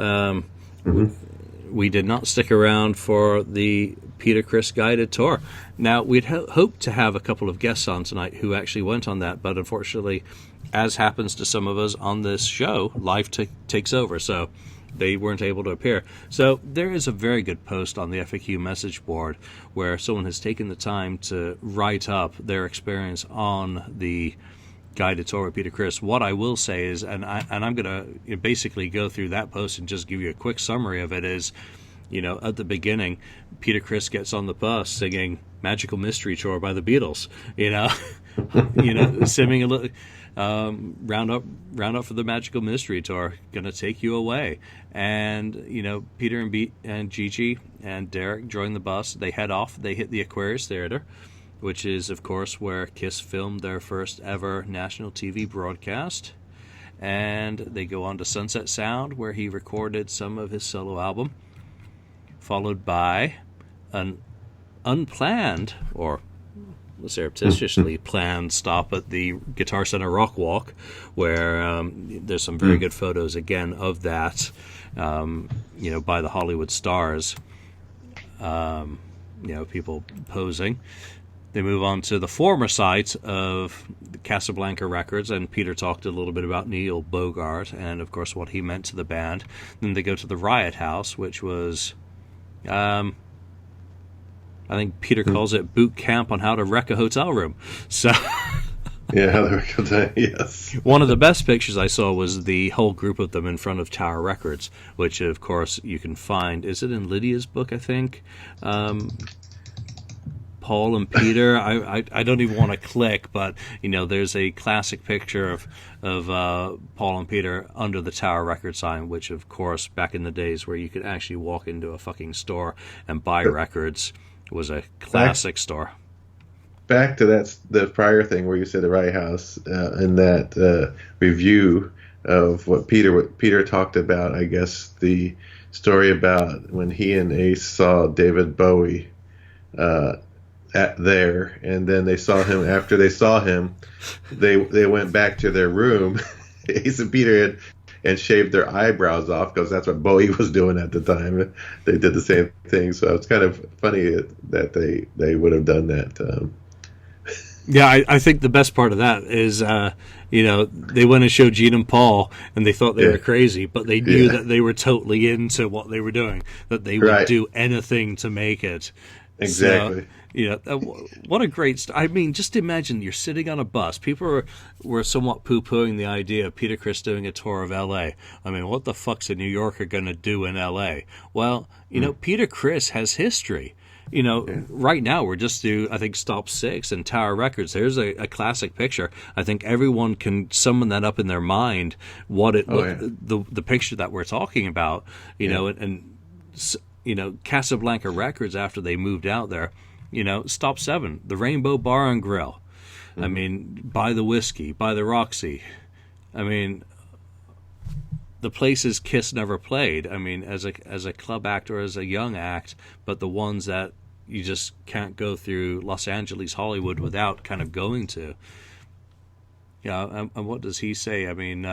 We did not stick around for the Peter Criss guided tour. Now, we'd hoped to have a couple of guests on tonight who actually went on that, but unfortunately, as happens to some of us on this show, life takes over, so they weren't able to appear. So there is a very good post on the FAQ message board where someone has taken the time to write up their experience on the guided tour with Peter Criss. What I will say is, and I'm going to basically go through that post and just give you a quick summary of it, is, at the beginning, Peter Criss gets on the bus singing Magical Mystery Tour by the Beatles, singing a little... round up for the Magical Mystery Tour, gonna take you away. And Peter and Gigi and Derek join the bus. They head off. They hit the Aquarius Theater, which is of course where Kiss filmed their first ever national TV broadcast. And they go on to Sunset Sound, where he recorded some of his solo album, followed by an unplanned, or surreptitiously planned, stop at the Guitar Center Rock Walk, where there's some very good photos again of that, by the Hollywood stars, people posing. They move on to the former site of the Casablanca Records, and Peter talked a little bit about Neil Bogart and, of course, what he meant to the band. Then they go to the Riot House, which was... I think Peter calls it boot camp on how to wreck a hotel room. So, yeah, yes. One of the best pictures I saw was the whole group of them in front of Tower Records, which, of course, you can find. Is it in Lydia's book, I think? Paul and Peter. I don't even want to click, but there's a classic picture of Paul and Peter under the Tower Record sign, which, of course, back in the days where you could actually walk into a fucking store and buy records, was a classic store. Back to the prior thing where you said the Riot House, and that review of what Peter talked about. I guess the story about when he and Ace saw David Bowie there, and then they saw him. After they saw him, they went back to their room. Ace and Peter and shaved their eyebrows off because that's what Bowie was doing at the time. They did the same thing, so it's kind of funny that they would have done that. Yeah, I think the best part of that is, they went and showed Gene and Paul, and they thought they were crazy, but they knew that they were totally into what they were doing, that they would do anything to make it. Exactly. So, what a great I mean, just imagine you're sitting on a bus. People were somewhat poo-pooing the idea of Peter Criss doing a tour of L.A. I mean, what the fuck's a New Yorker going to do in L.A.? Well, Peter Criss has history. Right now we're just through, I think, Stop 6 and Tower Records. There's a classic picture. I think everyone can summon that up in their mind, what it the picture that we're talking about, and Casablanca Records, after they moved out there, Stop 7, the Rainbow Bar and Grill. I mean, Buy the Whiskey, Buy the Roxy. I mean, the places Kiss never played. I mean, as a club act or as a young act, but the ones that you just can't go through Los Angeles, Hollywood without kind of going to. And what does he say? I mean,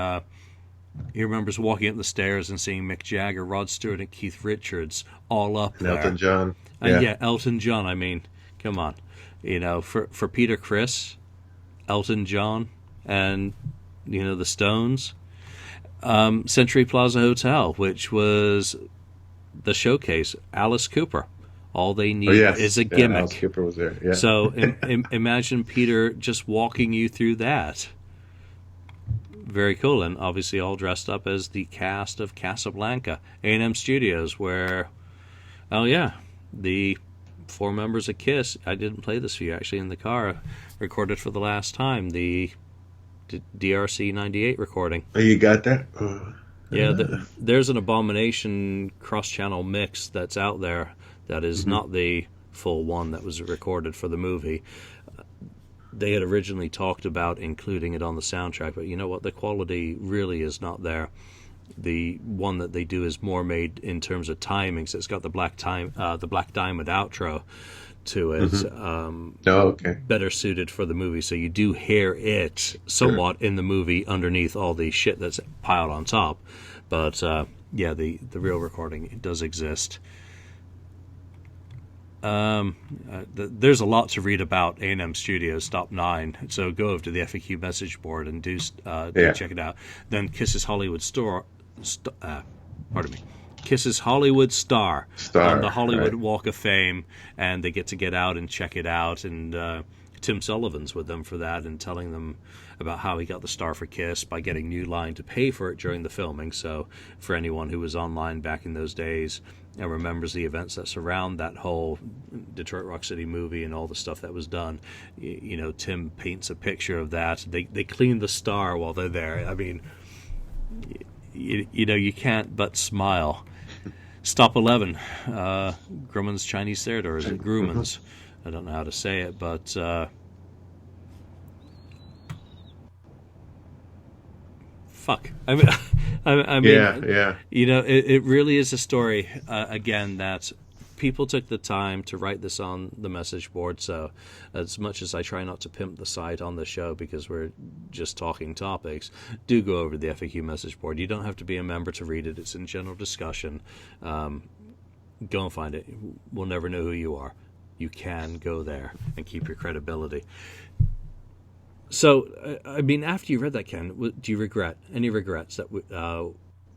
he remembers walking up the stairs and seeing Mick Jagger, Rod Stewart, and Keith Richards all up there. Elton John. And Elton John. I mean, come on. For Peter Criss, Elton John, and the Stones. Century Plaza Hotel, which was the showcase. Alice Cooper. All they need is a gimmick. Alice Cooper was there. Yeah. So imagine Peter just walking you through that. Very cool, and obviously all dressed up as the cast of Casablanca, A&M Studios, where, the 4 members of Kiss. I didn't play this for you actually in the car. Recorded for the last time. The DRC 98 recording. Oh, you got that? There's an Abomination cross-channel mix that's out there that is not the full one that was recorded for the movie. They had originally talked about including it on the soundtrack, but you know what? The quality really is not there. The one that they do is more made in terms of timing, so it's got the Black Diamond outro to it. Better suited for the movie, so you do hear it somewhat in the movie underneath all the shit that's piled on top. But the real recording, it does exist. There's a lot to read about A&M Studios Stop 9, so go over to the FAQ message board and do check it out. Then Kiss's Hollywood Kiss's Hollywood Star on the Hollywood Walk of Fame, and they get out and check it out, and Tim Sullivan's with them for that and telling them about how he got the star for Kiss by getting New Line to pay for it during the filming. So for anyone who was online back in those days and remembers the events that surround that whole Detroit Rock City movie and all the stuff that was done, Tim paints a picture of that. They clean the star while they're there. I mean, you can't but smile. Stop 11, Grumman's Chinese Theater, or is it Grumman's? I don't know how to say it, but fuck. I mean, it really is a story. Again, that people took the time to write this on the message board. So, as much as I try not to pimp the site on the show because we're just talking topics, do go over to the FAQ message board. You don't have to be a member to read it. It's in general discussion. Go and find it. We'll never know who you are. You can go there and keep your credibility. So, I mean, after you read that, Ken, do you regret any regrets that we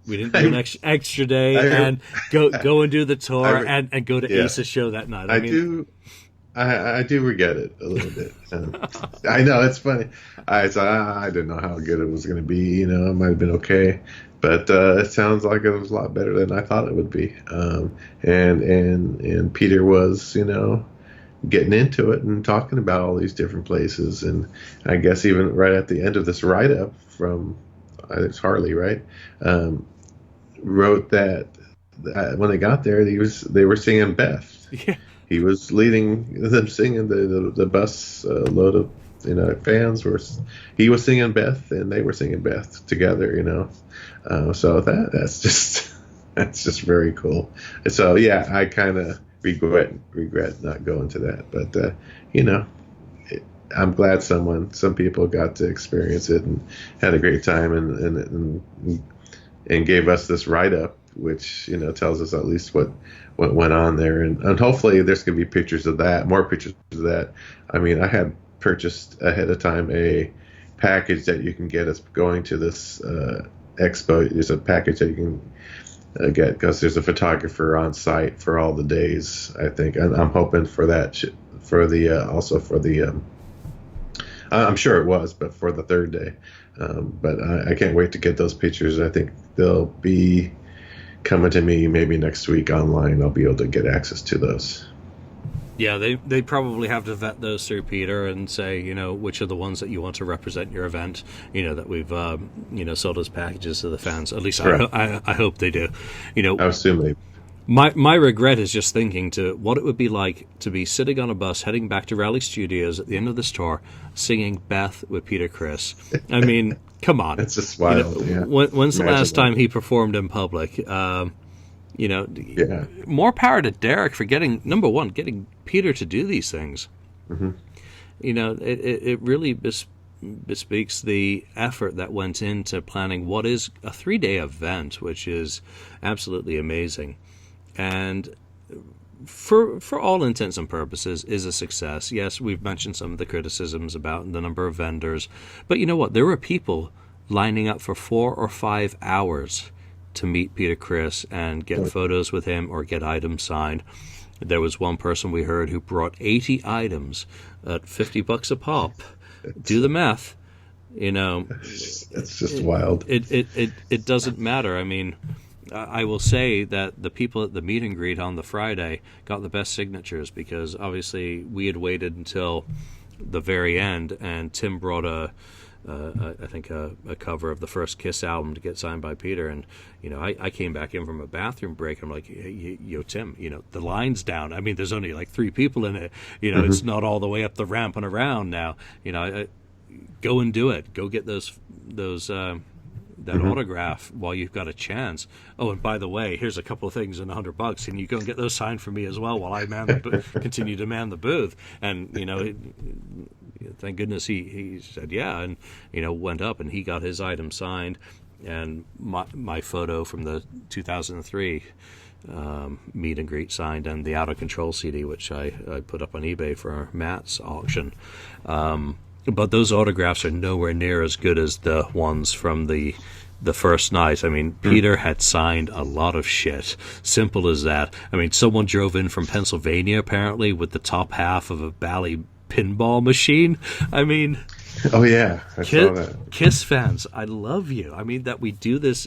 didn't do an extra day and go and do the tour and go to Ace's show that night? I do regret it a little bit. I know, it's funny. I didn't know how good it was going to be. It might have been okay, but it sounds like it was a lot better than I thought it would be. And Peter was, getting into it and talking about all these different places. And I guess even right at the end of this write-up from, I think it's Harley, right? Wrote that when they got there, they were singing Beth. Yeah. He was leading them singing the bus load of fans he was singing Beth and they were singing Beth together. So that's just very cool. So yeah, I kind of regret not going to that, but I'm glad some people got to experience it and had a great time, and and gave us this write up, which tells us at least what went on there, and hopefully there's going to be pictures of that, more pictures of that. I mean, I had purchased ahead of time a package that you can get us going to this expo. There's a package that you can get because there's a photographer on site for all the days. I think, and I'm hoping for that for the also for the. I'm sure it was, but for the third day. But I can't wait to get those pictures. I think they'll be coming to me maybe next week online. I'll be able to get access to those. Yeah, they probably have to vet those through Peter and say, which are the ones that you want to represent your event, that we've, sold as packages to the fans. At least I hope they do. I assume they. My regret is just thinking to what it would be like to be sitting on a bus heading back to Raleigh Studios at the end of this tour, singing Beth with Peter Criss. I mean, come on. It's just wild. Yeah. When's the last time he performed in public? More power to Derek for getting Peter to do these things. Mm-hmm. It really bespeaks the effort that went into planning what is a 3-day event, which is absolutely amazing. And for all intents and purposes is a success. Yes, we've mentioned some of the criticisms about the number of vendors, but you know what? There were people lining up for 4 or 5 hours to meet Peter Criss and get photos with him or get items signed. There was one person we heard who brought 80 items at $50 a pop. Do the math. It's just wild. It doesn't matter. I mean, I will say that the people at the meet and greet on the Friday got the best signatures because obviously we had waited until the very end, and Tim brought a cover of the first Kiss album to get signed by Peter, and I came back in from a bathroom break. I'm like, hey, Tim, the line's down. I mean, there's only like 3 people in it. Mm-hmm. It's not all the way up the ramp and around now. Go and do it. Go get those that mm-hmm. autograph while you've got a chance. Oh, and by the way, here's a couple of things and $100. Can you go and get those signed for me as well while I continue to man the booth? And thank goodness he said yeah, and went up and he got his item signed, and my photo from the 2003 meet and greet signed, and the Out of Control CD, which I put up on eBay for Matt's auction. But those autographs are nowhere near as good as the ones from the first night. I mean, Peter had signed a lot of shit. Simple as that. I mean, someone drove in from Pennsylvania, apparently, with the top half of a Bally pinball machine. I mean... Oh, yeah. I saw that. Kiss fans, I love you. I mean, that we do this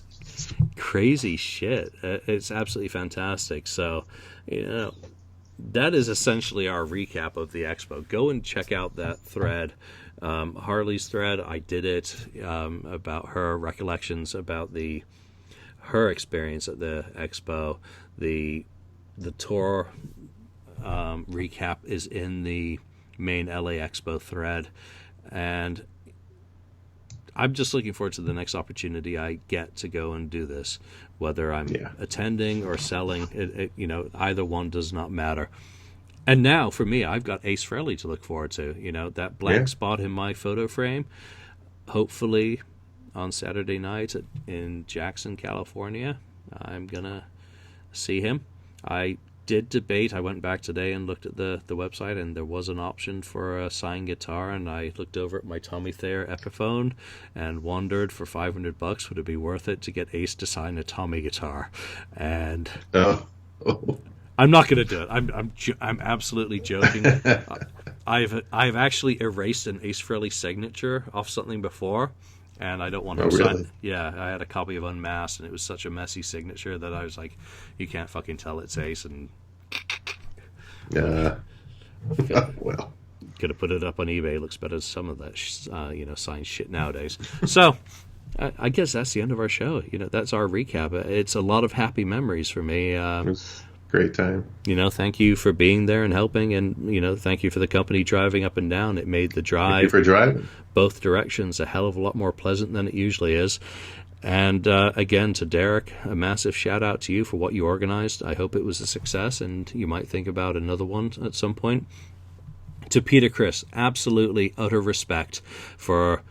crazy shit. It's absolutely fantastic. So, that is essentially our recap of the Expo. Go and check out that thread. Harley's thread, I did it about her recollections about her experience at the Expo. The tour recap is in the main LA Expo thread, and I'm just looking forward to the next opportunity I get to go and do this, whether I'm attending or selling. Either one does not matter. And now, for me, I've got Ace Frehley to look forward to. That blank spot in my photo frame, hopefully on Saturday night in Jackson, California, I'm going to see him. I did debate. I went back today and looked at the website, and there was an option for a signed guitar, and I looked over at my Tommy Thayer Epiphone and wondered, for $500, would it be worth it to get Ace to sign a Tommy guitar? And... I'm not going to do it. I'm absolutely joking. I've actually erased an Ace Frehley signature off something before, and I don't want to sign. Really? Yeah, I had a copy of Unmasked, and it was such a messy signature that I was like, you can't fucking tell it's Ace. And well, could have put it up on eBay. It looks better than some of that signed shit nowadays. So I guess that's the end of our show. That's our recap. It's a lot of happy memories for me. Great time. Thank you for being there and helping, and thank you for the company driving up and down. It made the drive, thank you for driving both directions, a hell of a lot more pleasant than it usually is. And again, to Derek, a massive shout out to you for what you organized. I hope it was a success, and you might think about another one at some point. To Peter Criss, absolutely utter respect for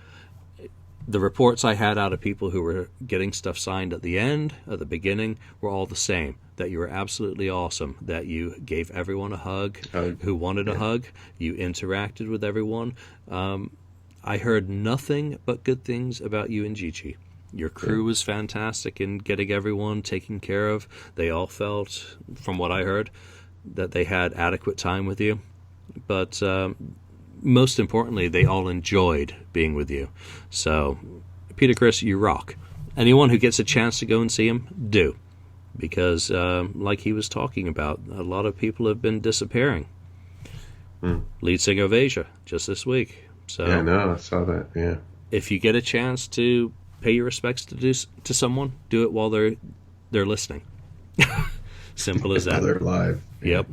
the reports I had out of people who were getting stuff signed at the end, at the beginning, were all the same. That you were absolutely awesome. That you gave everyone a hug who wanted a hug. You interacted with everyone. I heard nothing but good things about you and Gigi. Your crew was fantastic in getting everyone taken care of. They all felt, from what I heard, that they had adequate time with you. But most importantly, they all enjoyed being with you. So, Peter Criss, you rock. Anyone who gets a chance to go and see him, do. Because, like he was talking about, a lot of people have been disappearing. Lead singer of Asia, just this week. So, yeah, no, I saw that, yeah. If you get a chance to pay your respects to someone, do it while they're listening. Simple as that. While they're live. Yep.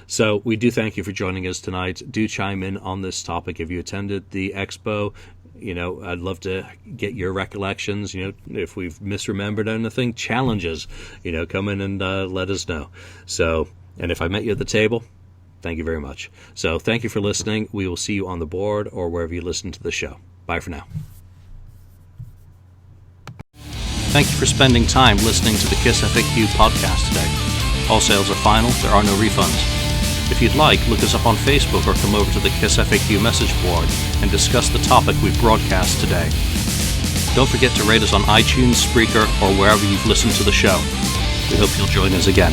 So we do thank you for joining us tonight. Do chime in on this topic. If you attended the Expo, I'd love to get your recollections. If we've misremembered anything, challenges, come in and let us know. So, and if I met you at the table, thank you very much. So thank you for listening. We will see you on the board or wherever you listen to the show. Bye for now. Thank you for spending time listening to the KissFAQ podcast today. All sales are final. There are no refunds. If you'd like, look us up on Facebook or come over to the KissFAQ message board and discuss the topic we broadcast today. Don't forget to rate us on iTunes, Spreaker, or wherever you've listened to the show. We hope you'll join us again.